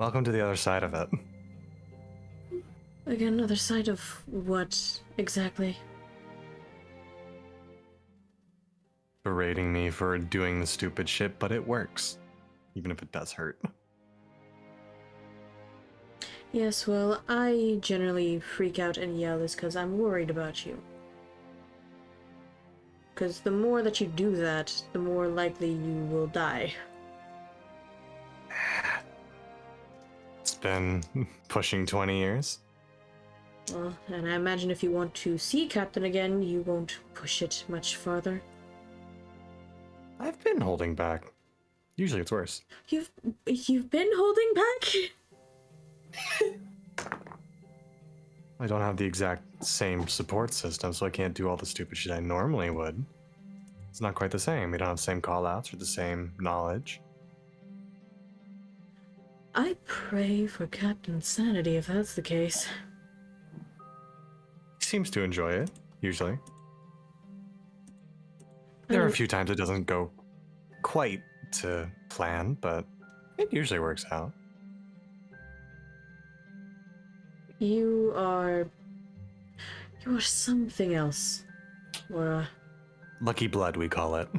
Welcome to the other side of it. Again, other side of what exactly? Berating me for doing the stupid shit, but it works. Even if it does hurt. Yes, well, I generally freak out and yell is because I'm worried about you. Because the more that you do that, the more likely you will die. It's been pushing 20 years. Well, and I imagine if you want to see Captain again, you won't push it much farther. I've been holding back. Usually it's worse. You've been holding back? I don't have the exact same support system, so I can't do all the stupid shit I normally would. It's not quite the same. We don't have the same callouts or the same knowledge. I pray for Captain's sanity if that's the case. He seems to enjoy it, usually. There are a few times it doesn't go quite to plan, but it usually works out. You are something else. Or, Lucky blood, we call it.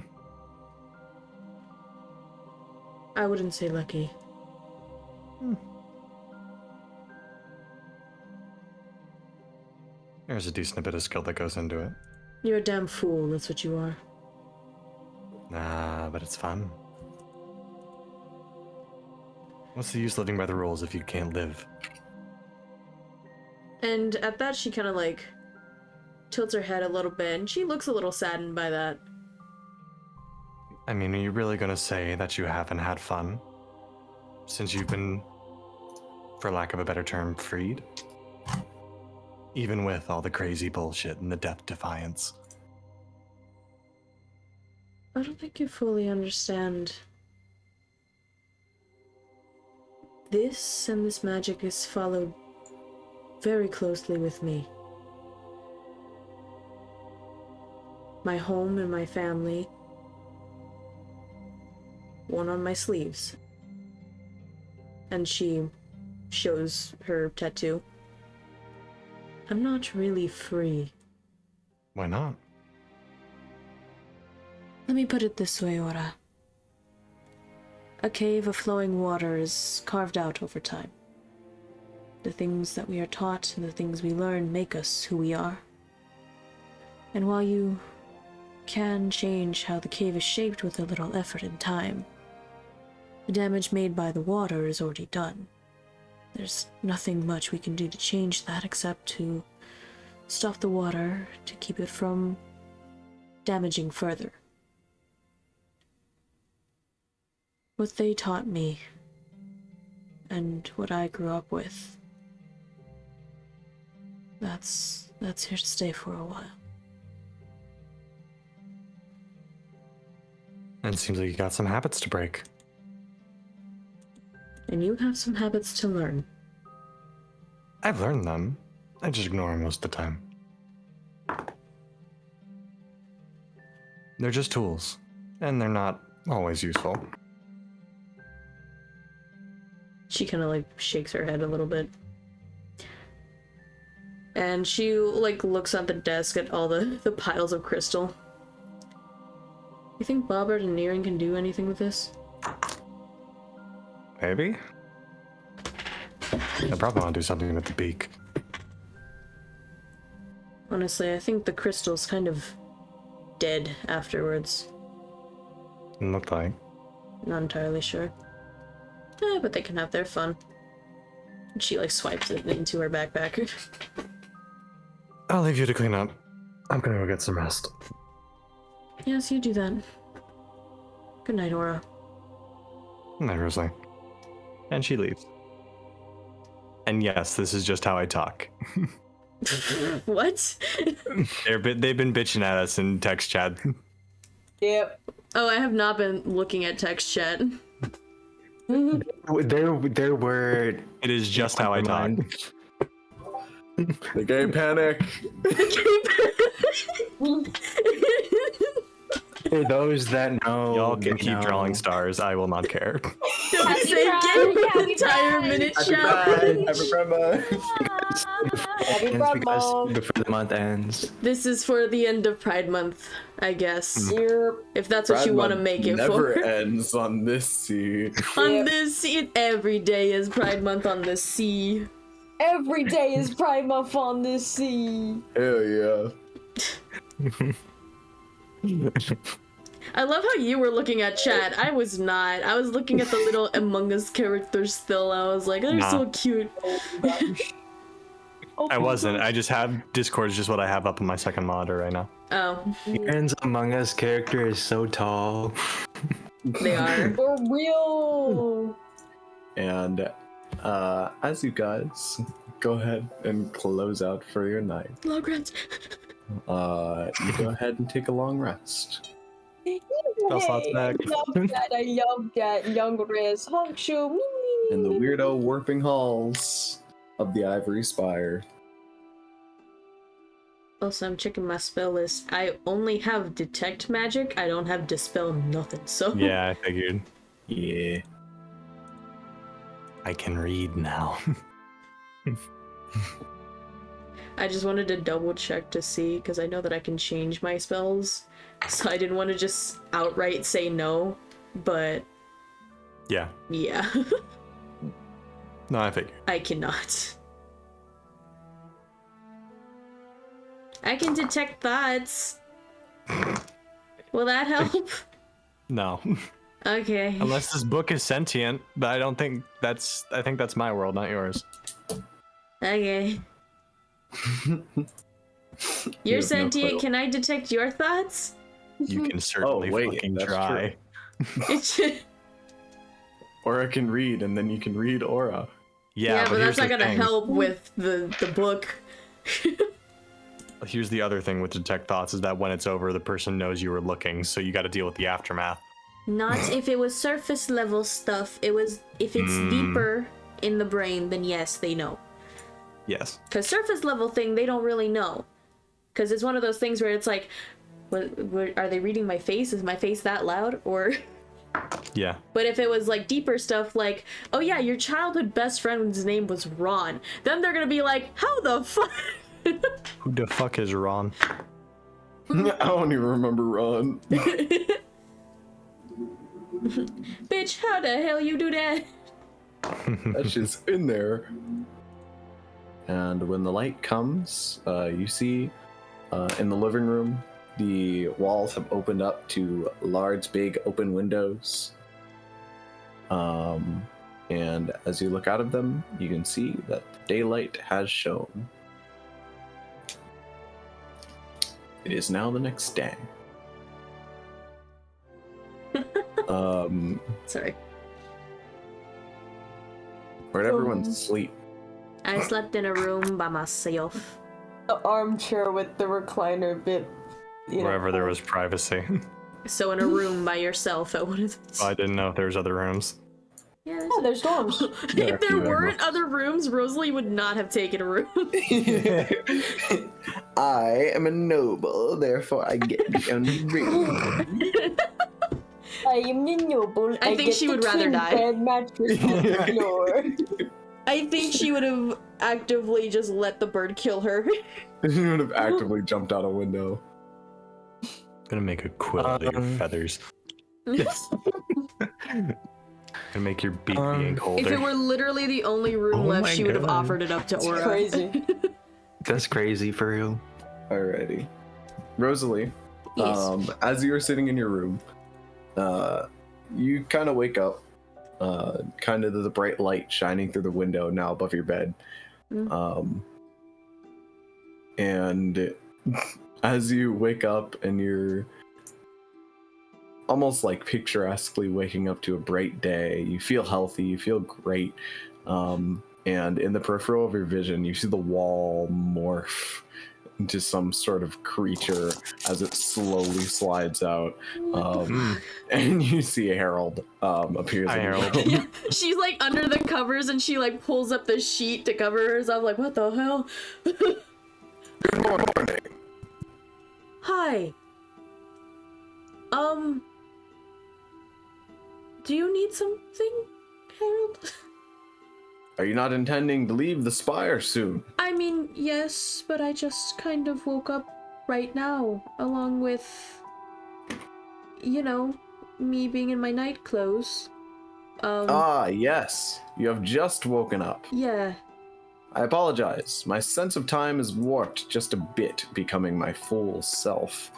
I wouldn't say lucky. There's a decent bit of skill that goes into it. You're a damn fool, that's what you are. Nah, but it's fun. What's the use living by the rules if you can't live? And at that, she kind of like tilts her head a little bit, and she looks a little saddened by that. I mean, are you really gonna say that you haven't had fun? Since you've been, for lack of a better term, freed? Even with all the crazy bullshit and the death defiance. I don't think you fully understand. This and this magic is followed very closely with me. My home and my family, one on my sleeves. And she shows her tattoo. I'm not really free. Why not? Let me put it this way, Ora. A cave of flowing water is carved out over time. The things that we are taught and the things we learn make us who we are. And while you can change how the cave is shaped with a little effort and time, the damage made by the water is already done. There's nothing much we can do to change that except to stop the water to keep it from damaging further. What they taught me, and what I grew up with, that's here to stay for a while. And it seems like you got some habits to break. And you have some habits to learn. I've learned them. I just ignore them most of the time. They're just tools, and they're not always useful. She kind of like shakes her head a little bit. And she like looks at the desk at all the piles of crystal. You think Bobert and Nearing can do anything with this? Maybe? I probably want to do something with the beak. Honestly, I think the crystal's kind of dead afterwards. It looked like. Not entirely sure. But they can have their fun. She like swipes it into her backpack. I'll leave you to clean up. I'm gonna go get some rest. Yes, you do that. Good night, Aura. Good night, Rosalie. And she leaves. And yes, this is just how I talk. What? They've been bitching at us in text chat. Yep. Oh, I have not been looking at text chat. There were. It is just how I talk. The gay panic. For those that know, Y'all can they keep know. drawing stars. I will not care. Don't Happy say Pride, get happy entire Pride. minute Happy shout. Pride! Happy Pride Month! Happy It's Pride because Month. before the month ends. This is for the end of Pride Month, I guess. Here, If that's what Pride you want to Month make it never for. ends on this sea. On Yep. this sea, every day is Pride Month on the sea. every day is Pride Month on this sea. Hell yeah. I love how you were looking at chat. I was not. I was looking at the little Among Us characters still. I was like, they're Nah. so cute. I wasn't. I just have Discord is just what I have up on my second monitor right now. Oh, Aaron's Among Us character is so tall. they are. For real. And as you guys go ahead and close out for your night, Logrants. you go ahead and take a long rest. Spell slots back. I love that young Riz. Honk shoe. In the weirdo warping halls of the Ivory Spire. Also, I'm checking my spell list. I only have Detect Magic. I don't have Dispel nothing, so... Yeah, I figured. Yeah. I can read now. I just wanted to double check to see, because I know that I can change my spells. So I didn't want to just outright say no, but Yeah. yeah, No, I figured. I cannot. I can detect thoughts. Will that help? No. Okay. Unless this book is sentient, but I don't think that's. I think that's my world, not yours. Okay. You You're have no sentient. clue. Can I detect your thoughts? You can certainly wait, fucking that's try. Aura can read, and then you can read Aura. Yeah, but that's here's not the gonna thing. help with the book. Here's the other thing with detect thoughts is that when it's over, the person knows you were looking, so you got to deal with the aftermath. Not if it was surface level stuff. It was if it's deeper in the brain, then yes, they know. Yes. Because surface level thing, they don't really know. Because it's one of those things where it's like, what, are they reading my face? Is my face that loud? Or... Yeah. But if it was like deeper stuff like, oh yeah, your childhood best friend's name was Ron, then they're gonna be like, how the fuck? Who the fuck is Ron? I don't even remember Ron. Bitch, how the hell you do that? That's just in there. And when the light comes, you see in the living room, the walls have opened up to large, big open windows. And as you look out of them, you can see that daylight has shone. It is now the next day. Sorry. Where'd everyone sleep? I slept in a room by myself. The armchair with the recliner bit. Wherever there was privacy. So in a room by yourself at one of those. I didn't know if there was other rooms. Yeah, Oh, there's dorms. Yeah, if there you weren't other rooms, Rosalie would not have taken a room. I am a noble, therefore I get the only room. I am the noble. I think get she the would rather twin die. bed mattress on the floor. I think she would have actively just let the bird kill her. She would have actively jumped out a window. Gonna make a quilt out of your feathers. Gonna make your beak the ink holder. If it were literally the only room Oh left, my she would have God. offered it up to It's Aura. crazy. That's crazy for real. Alrighty. Rosalie, Yes. as you are sitting in your room, you kind of wake up, kind of the bright light shining through the window now above your bed. And as you wake up and you're almost like picturesquely waking up to a bright day, you feel healthy, you feel great. And in the peripheral of your vision, you see the wall morph into some sort of creature as it slowly slides out. And you see Harold appears Hi, in your Harold. room. Yeah, she's like under the covers and she like pulls up the sheet to cover herself. Like, what the hell? Good morning. Hi. Do you need something, Harold? Are you not intending to leave the spire soon? I mean, yes, but I just kind of woke up right now, along with, you know, me being in my night clothes. Yes. You have just woken up. Yeah. I apologize. My sense of time is warped just a bit, becoming my full self.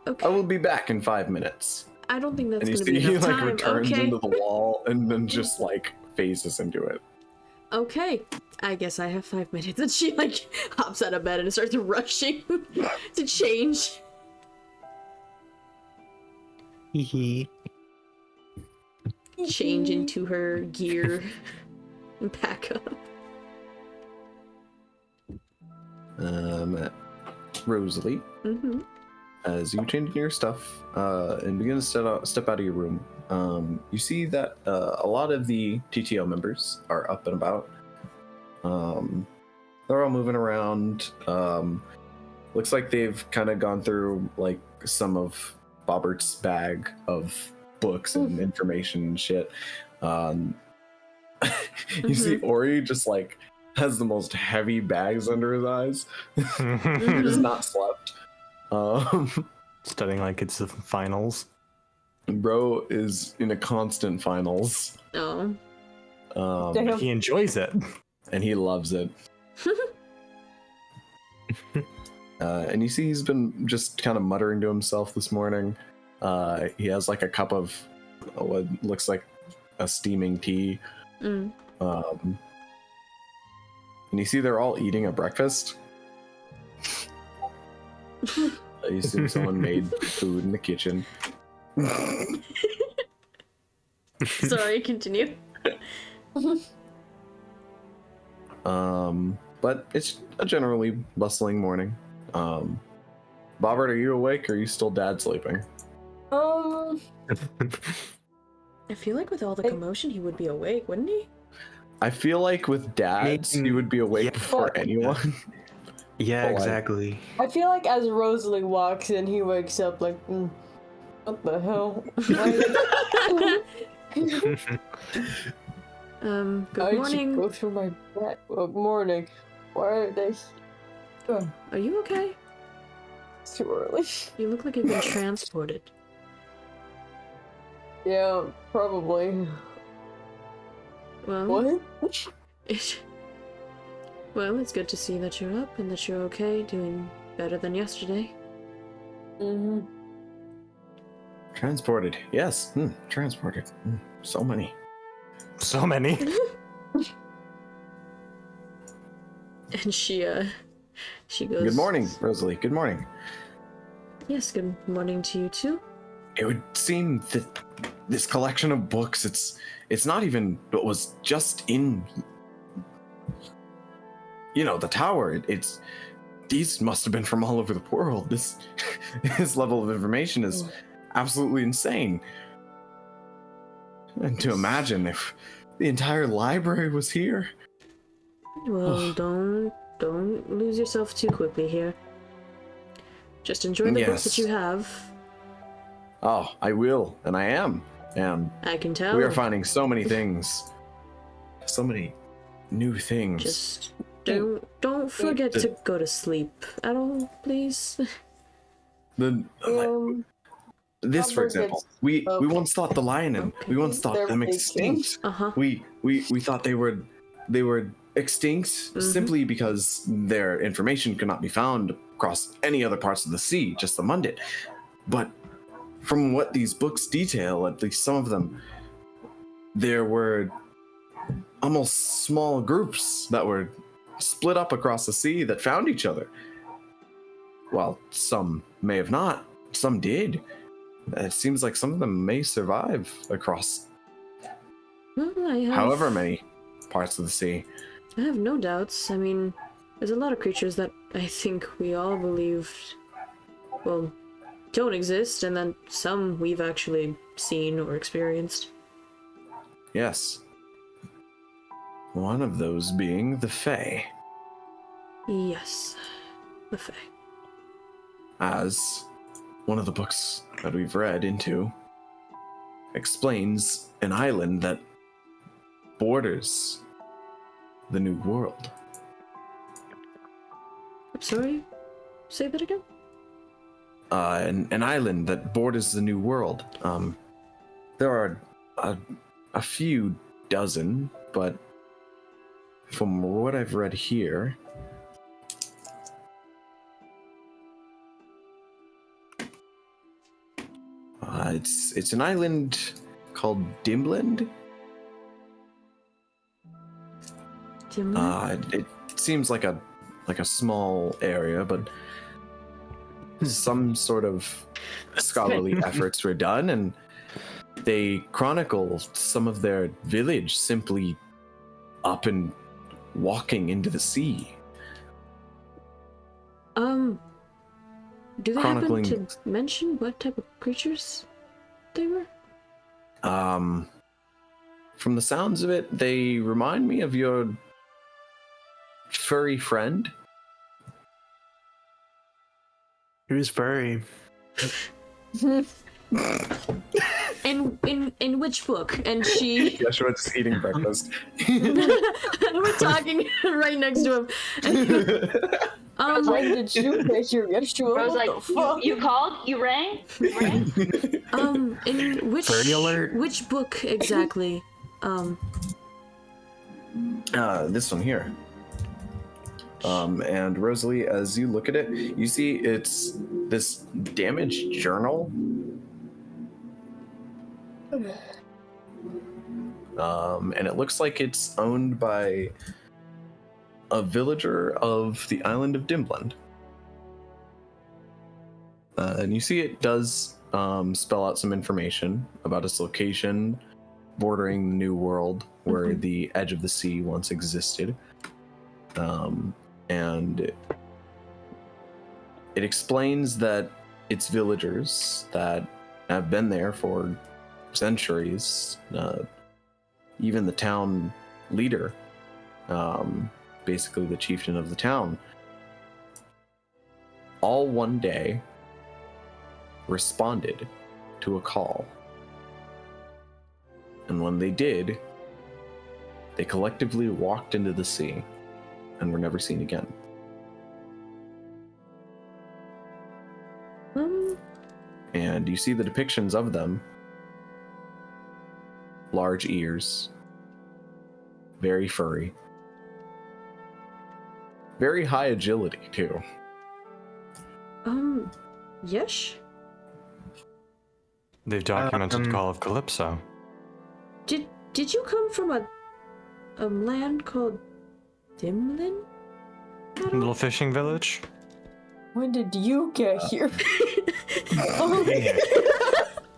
Okay. I will be back in 5 minutes. I don't think that's And you gonna see be he enough like time. returns Okay. into the wall and then just like phases into it. Okay. I guess I have 5 minutes. And she like hops out of bed and starts rushing to change. Hee hee. Change into her gear and pack up. Rosalie, Mm-hmm. as you change into your stuff and begin to step out of your room, you see that a lot of the TTO members are up and about. They're all moving around. Looks like they've kind of gone through like some of Bobert's bag of books and information and shit. You see Ori just like has the most heavy bags under his eyes. He has not slept. Studying like it's the finals. Bro is in a constant finals. Oh. Damn. He enjoys it. And he loves it. And you see he's been just kind of muttering to himself this morning. He has like a cup of what looks like a steaming tea. Mm. And you see they're all eating a breakfast. You see someone made food in the kitchen. Sorry, continue. But it's a generally bustling morning. Bobert, are you awake or are you still dad sleeping? I feel like with all the commotion, he would be awake, wouldn't he? I feel like with dads, you would be awake Yeah. before anyone. Yeah, Well, exactly. I feel like as Rosalie walks in, he wakes up like, what the hell? Good morning. Go through my bed. Good morning. Why are they? Are you okay? It's too early. You look like you've been transported. Yeah, probably. Well, What? well, it's good to see that you're up and that you're okay, doing better than yesterday. Mm-hmm. Transported. Yes. Transported. So many. So many. And she goes, Good morning, Rosalie. Good morning. Yes, good morning to you too. It would seem that this collection of books, it's not even what was just in, the tower. It's these must have been from all over the world. This level of information is absolutely insane. And to imagine if the entire library was here. Well, don't lose yourself too quickly here. Just enjoy the books that you have. Oh, I will, and I am. And I can tell. we are finding so many things. So many new things. Just don't forget to go to sleep at all, please. This, for example, we once thought the lion, we once thought them extinct. We thought they were extinct simply because their information could not be found across any other parts of the sea, just the Mundit. But from what these books detail, at least some of them, there were almost small groups that were split up across the sea that found each other. While some may have not, some did. It seems like some of them may survive across however many parts of the sea. I have no doubts. I mean, there's a lot of creatures that I think we all believed, well, don't exist, and then some we've actually seen or experienced. Yes. One of those being the Fae. Yes, the Fae. As one of the books that we've read into explains an island that borders the New World. I'm sorry? Say that again? An island that borders the New World. There are a few dozen, but from what I've read here, it's an island called Dimland. Dimland? It seems like a small area, but some sort of scholarly efforts were done, and they chronicle some of their village simply up and walking into the sea. Do they Chronicling- happen to mention what type of creatures they were? From the sounds of it, they remind me of your furry friend. Who's furry? In which book? And she Yeshua just eating breakfast. we're talking right next to him. When did you measure Yeshua? I was What like, the fuck? you called? You rang? You rang? In which Furry alert? which book exactly? This one here. And Rosalie, as you look at it, you see it's this damaged journal. And it looks like it's owned by a villager of the island of Dimland. And you see it does spell out some information about its location bordering the New World, where the edge of the sea once existed. And it explains that it's villagers that have been there for centuries. Even the town leader, basically the chieftain of the town, all one day responded to a call. And when they did, they collectively walked into the sea and were never seen again. And you see the depictions of them. Large ears. Very furry. Very high agility, too. Yesh? They've documented the Call of Calypso. Did you come from a land called Dimlin? Little fishing village? When did you get here?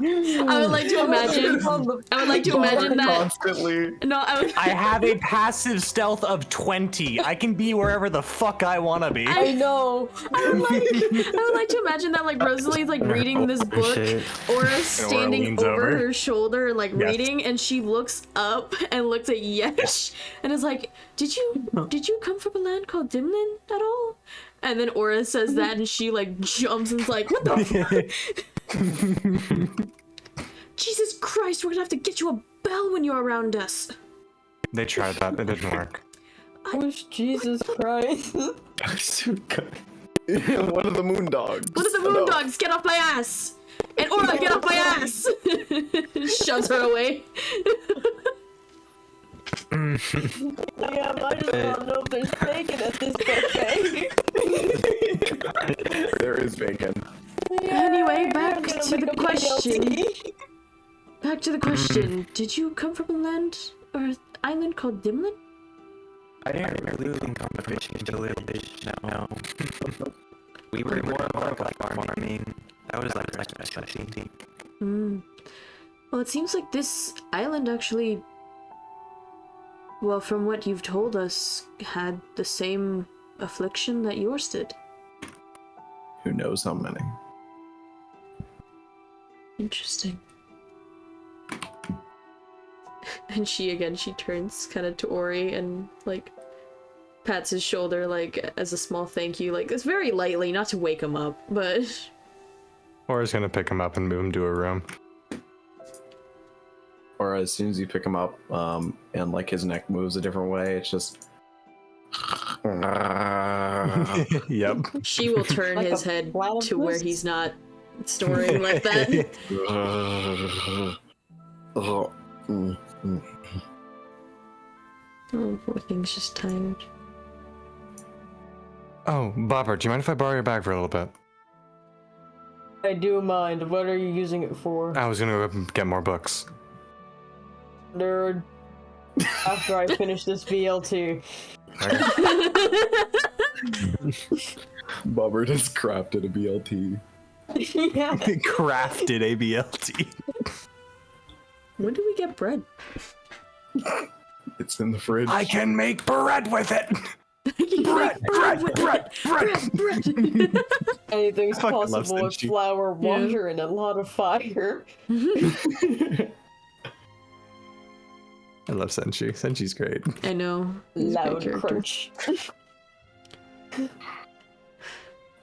I would like to imagine that. Constantly. No, I have a passive stealth of 20. I can be wherever the fuck I want to be. I know. I would like to imagine that, like, Rosalie's like reading this book, Shit. Aura's standing leans over over. her shoulder and like Yes. reading, and she looks up and looks at Yesh and is like, Did you come from a land called Dimlin at all? And then Aura says that, and she like jumps and's like, What the fuck? Jesus Christ, we're gonna have to get you a bell when you're around us. They tried that, it didn't work. Who's Jesus Christ? So good. One of the moon dogs. What are the moon dogs? Get off my ass! And Aura, get off my ass! Shoves her away. Yeah, might as well know if there's bacon at this buffet. There is bacon. Anyway, I'm back gonna to make the a question. BLT. Back to the question. Did you come from a land or island called Dimlin? I didn't really come from a fishing village, no. We were more like farming. That was like our specialty. Well, it seems like this island actually, well, from what you've told us, had the same affliction that yours did. Who knows how many? Interesting. And she turns kind of to Ori and like pats his shoulder like as a small thank you, like it's very lightly, not to wake him up, but Hora's gonna pick him up and move him to a room. Or as soon as you pick him up, and like his neck moves a different way, it's just. Yep. She will turn Like his a head platypus? to where he's not storing like that. Oh, Oh, poor thing's just tired. Oh, Bobber, do you mind if I borrow your bag for a little bit? I do mind. What are you using it for? I was gonna go up and get more books. Nerd. After I finish this BLT. Bobert has crafted a BLT. Yeah. Crafted a BLT. When do we get bread? It's in the fridge. I can make bread with it. bread. Anything's I fucking love possible with Senshi. flour, water, and a lot of fire. I love Senshi. Senshi's great. I know. He's a great Loud character. crunch.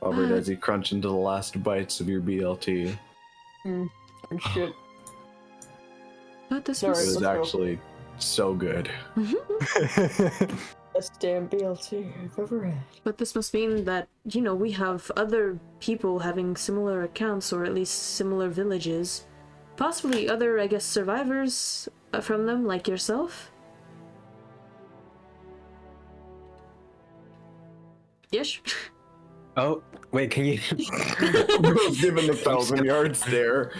Bobert, as you crunch into the last bites of your BLT, And shit. But this Sorry. it was was let's go. actually so good. Best damn BLT I've ever had. But this must mean that, you know, we have other people having similar accounts, or at least similar villages. Possibly other, I guess, survivors from them, like yourself? Yes? Oh, wait, can you? Bro's given the 1,000-yard stare.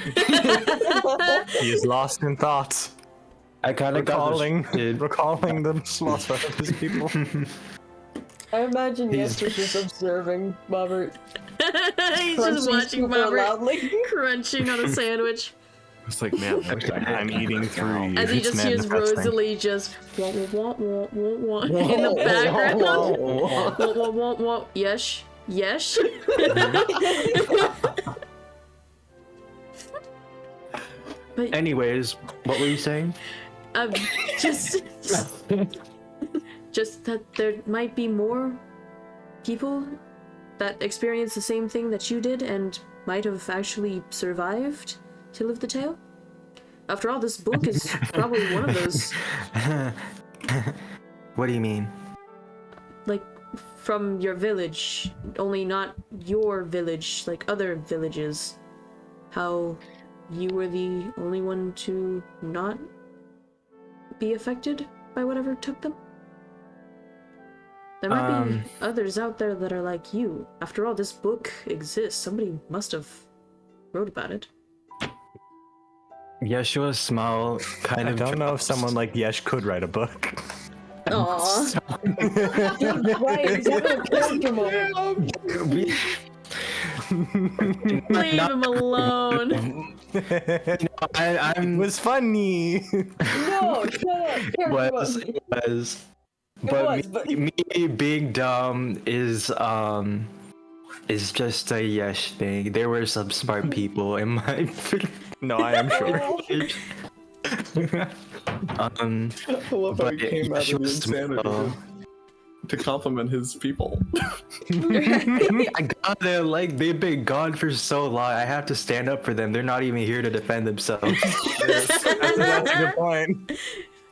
He is lost in thoughts. I kind of got distracted. Recalling the slaughter of his people. I imagine Yes was just observing Bobert He's crunching just watching super Bobert loudly. crunching on a sandwich. It's like, man, I wish I had I'm that eating right through now. you. As he It's just hears manifesting. Rosalie just wah, wah, wah, wah, wah, wah, in the background. Wah, wah, wah, wah. Yes. Yes. But Anyways, what were you saying? just that there might be more people that experience the same thing that you did and might have actually survived to live the tale. After all, this book is probably one of those. What do you mean? Like, from your village, only not your village, like other villages. How you were the only one to not be affected by whatever took them? There might be others out there that are like you. After all, this book exists. Somebody must have wrote about it. Yeshua's smile kind I of. don't know if someone like Yesh could write a book. Aww. Right, he's having a character moment. Leave him alone. I'm It was funny. No, shut up. Character was moment. but me being dumb is just a Yesh thing. There were some smart people in my No, I am sure. I love how he came out of the insanity to compliment his people. I gotta, like, they've been gone for so long. I have to stand up for them. They're not even here to defend themselves. That's a good point.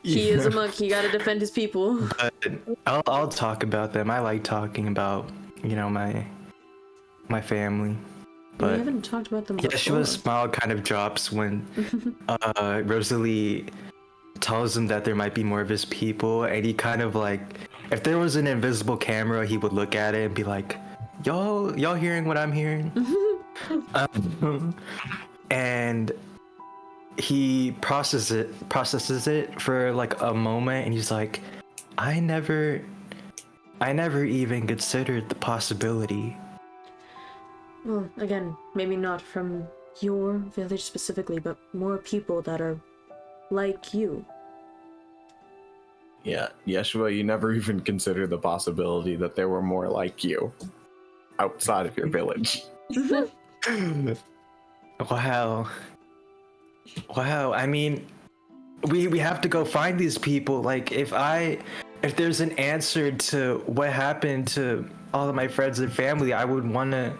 He is a monk. He gotta defend his people. But I'll talk about them. I like talking about, you know, my family. We But haven't talked about them before. Yeshua's smile kind of drops when Rosalie tells him that there might be more of his people, and he kind of like, if there was an invisible camera, he would look at it and be like, y'all hearing what I'm hearing? And he processes it for like a moment, and he's like, I never even considered the possibility. Well, again, maybe not from your village specifically, but more people that are like you. Yeah, Yeshua, you never even considered the possibility that there were more like you outside of your village. Wow. I mean, we have to go find these people. Like, if there's an answer to what happened to all of my friends and family, I would want to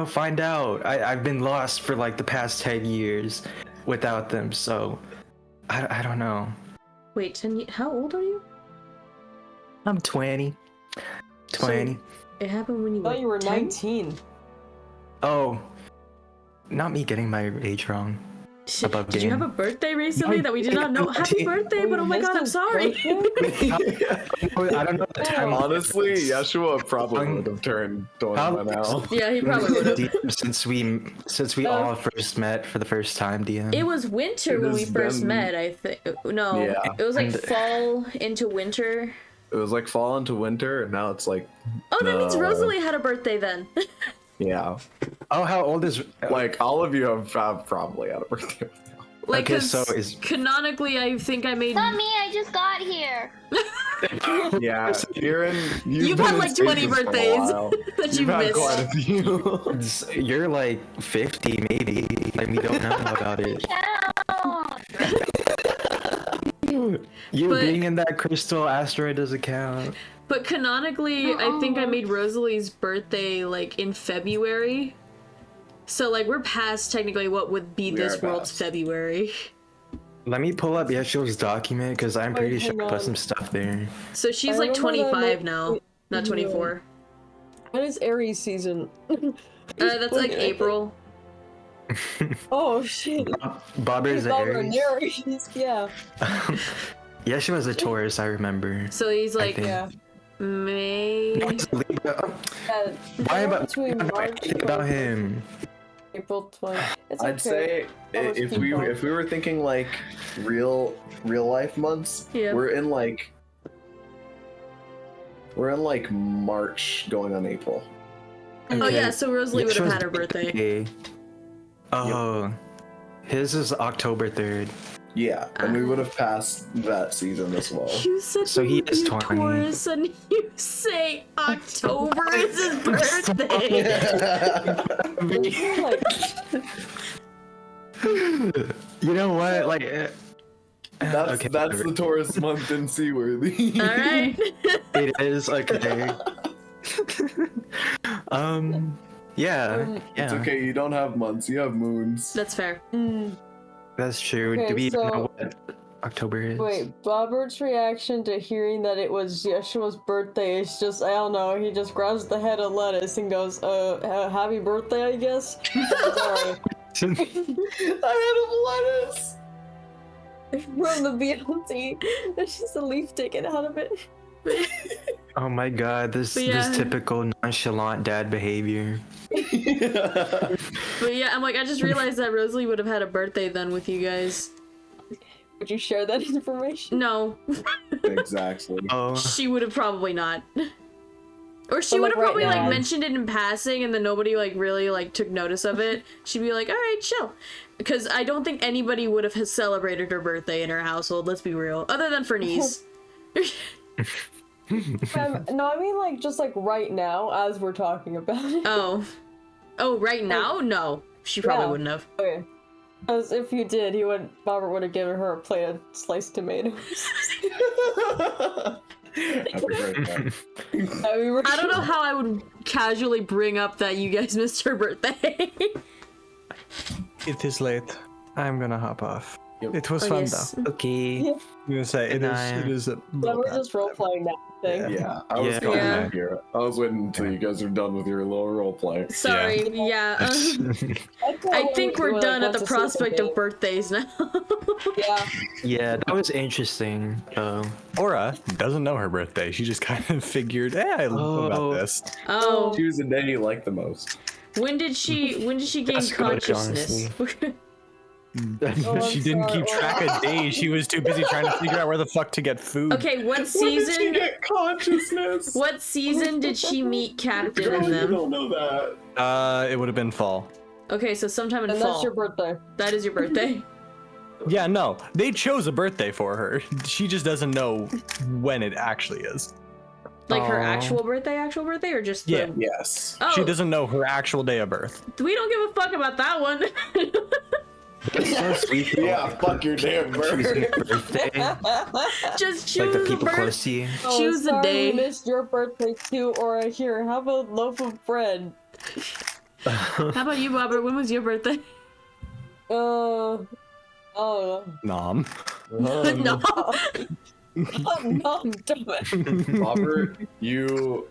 find out. I've been lost for like the past 10 years without them, so I don't know. Wait, how old are you? I'm 20. 20. So it happened when you I were thought you were 10? 19. Oh, not me getting my age wrong. Above Did you have a birthday recently that we did not know? Happy birthday, but oh my god, I'm sorry. I don't know the time. Honestly, Yeshua probably would have turned 20 by now. Yeah, he probably would have. Since we all first met for the first time, DM. It was winter when we first met, I think. No, Yeah. it was like fall into winter. It was like fall into winter, and now it's like. Oh, that means Rosalie had a birthday then. Yeah. Oh, how old is? Like, all of you have probably had a birthday. Like, Okay, 'cause so is- canonically, I think I made. Not me, I just got here. Yeah, Kieran, You've been had in like 20 stages for a birthdays while. that you've had missed. quite a few. You're like 50, maybe. Like we don't know about it. You But- being in that crystal asteroid doesn't count. But canonically, I think I made Rosalie's birthday like in February. So like we're past technically what would be We this are world's past. February. Let me pull up Yeshua's document because I'm pretty sure hang I put on. some stuff there. So she's I like remember that 25 now, wait, not yeah. 24. When is Aries season? That's like April. Oh shit. Bobber's Bobert Aries. Aries. Yeah. Yeshua's a Taurus, I remember. So he's like think. Yeah. May. No, it's a Libra. Yeah. Why am I Between I don't know March anything about him? April 20. It's I'd okay. say Almost if we people. were thinking like real life months, Yeah. we're in like March going on April. Oh Okay. yeah, so Rosalie would have Yeshua's had her birthday. Oh, his is October 3rd. Yeah, and we would have passed that season as well. You said So he is you're 20. Taurus and you say October is his birthday. Like, You know what? Like, That's okay, that's whatever. the Taurus month in Seaworthy. All right. It is okay. Yeah. It's okay, you don't have months, you have moons. That's fair. That's true. Okay, Do we even so- know what October is? wait, Bobert's reaction to hearing that it was Yeshua's birthday is just, I don't know, he just grabs the head of lettuce and goes, happy birthday, I guess? Sorry. I had a lettuce. From the BLT. There's just a leaf taken out of it. Oh my god, this But yeah. this typical nonchalant dad behavior. But yeah, I'm like, I just realized that Rosalie would have had a birthday then with you guys. Would you share that information? No, Exactly. Oh, she would have probably not. Or she But, would like, have probably right like now- mentioned it in passing and then nobody like really like took notice of it. She'd be like, all right, chill. Because I don't think anybody would have celebrated her birthday in her household, let's be real. Other than Fernice. No, I mean like just like right now as we're talking about it. Oh. Oh, right now? No. She probably Yeah. wouldn't have. Okay. Because if you did, Bobert would have given her a plate of sliced tomatoes. Happy birthday. I don't know how I would casually bring up that you guys missed her birthday. It is late. I'm gonna hop off. Yep. It was Oh, fun yes. though. okay. I'm gonna say Good night. it is a Yeah, little we're bad. just role playing that thing. Yeah, I was Yeah. coming Yeah. in here. I was waiting until you guys are done with your little role play. Sorry, yeah. I think we're done at the prospect of birthdays now. Yeah. Yeah, that was interesting. Aura doesn't know her birthday. She just kind of figured, I know Oh. about this. Oh, Choose a day you like the most. when did she gain That's good, consciousness? Oh, She I'm didn't sorry, keep track Aura. of days. She was too busy trying to figure out where the fuck to get food. Okay, what When did she season? get consciousness? What season did she meet Captain Girl, and you them? don't know that. It would have been fall. Okay, so sometime in And fall. that's your birthday. That is your birthday. Yeah, no. They chose a birthday for her. She just doesn't know when it actually is. Like her Aw. actual birthday, or just the... Yeah. Yes. Oh, She doesn't know her actual day of birth. we don't give a fuck about that one. It's so sweet. Yeah, fuck your damn Choosing bird. a birthday. Just choose Like the a people birth- close to you. Choose the sorry day. we missed your birthday too, or here, have a loaf of bread. How about you, Bobert? When was your birthday? Oh no. Nom. No. No, damn it. Robert, you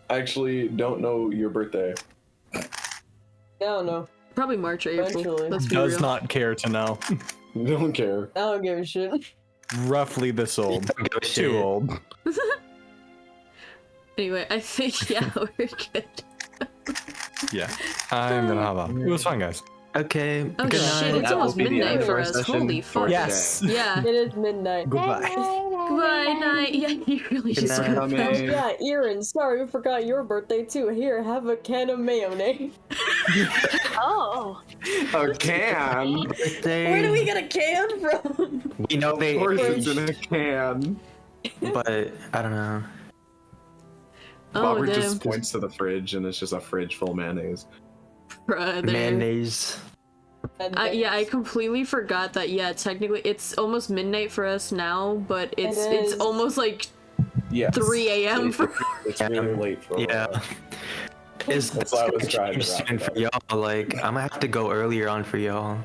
actually don't know your birthday. No, no. Probably March or April. Eventually. Let's be Does real. not care to know. You don't care. I don't give a shit. Roughly this old. Don't give a Too shit. old. Anyway, I think we're good. Yeah. I'm gonna hop off. It was fun, guys. Okay. Oh good shit! night. It's That will almost be the midnight end of for our us. session Holy for fuck! Yes. Yeah. It is midnight. Goodbye. Goodbye night. Yeah, you really Good just night. went Oh fast. yeah, Erin, sorry we forgot your birthday too. Here, have a can of mayonnaise. Oh. A can. Where do we get a can from? We know they, Of course it's in a can. but I don't know. Oh Robert damn! just points to the fridge and it's just a fridge full of mayonnaise. Brother. Mayonnaise. Yeah, I completely forgot that. Yeah, technically it's almost midnight for us now, but it's is. almost like Yes. 3 a.m. for. It's really late for Yeah. Is That's this why I gonna was trying to change wrap soon it for up. y'all? Like, I'm gonna have to go earlier on for y'all.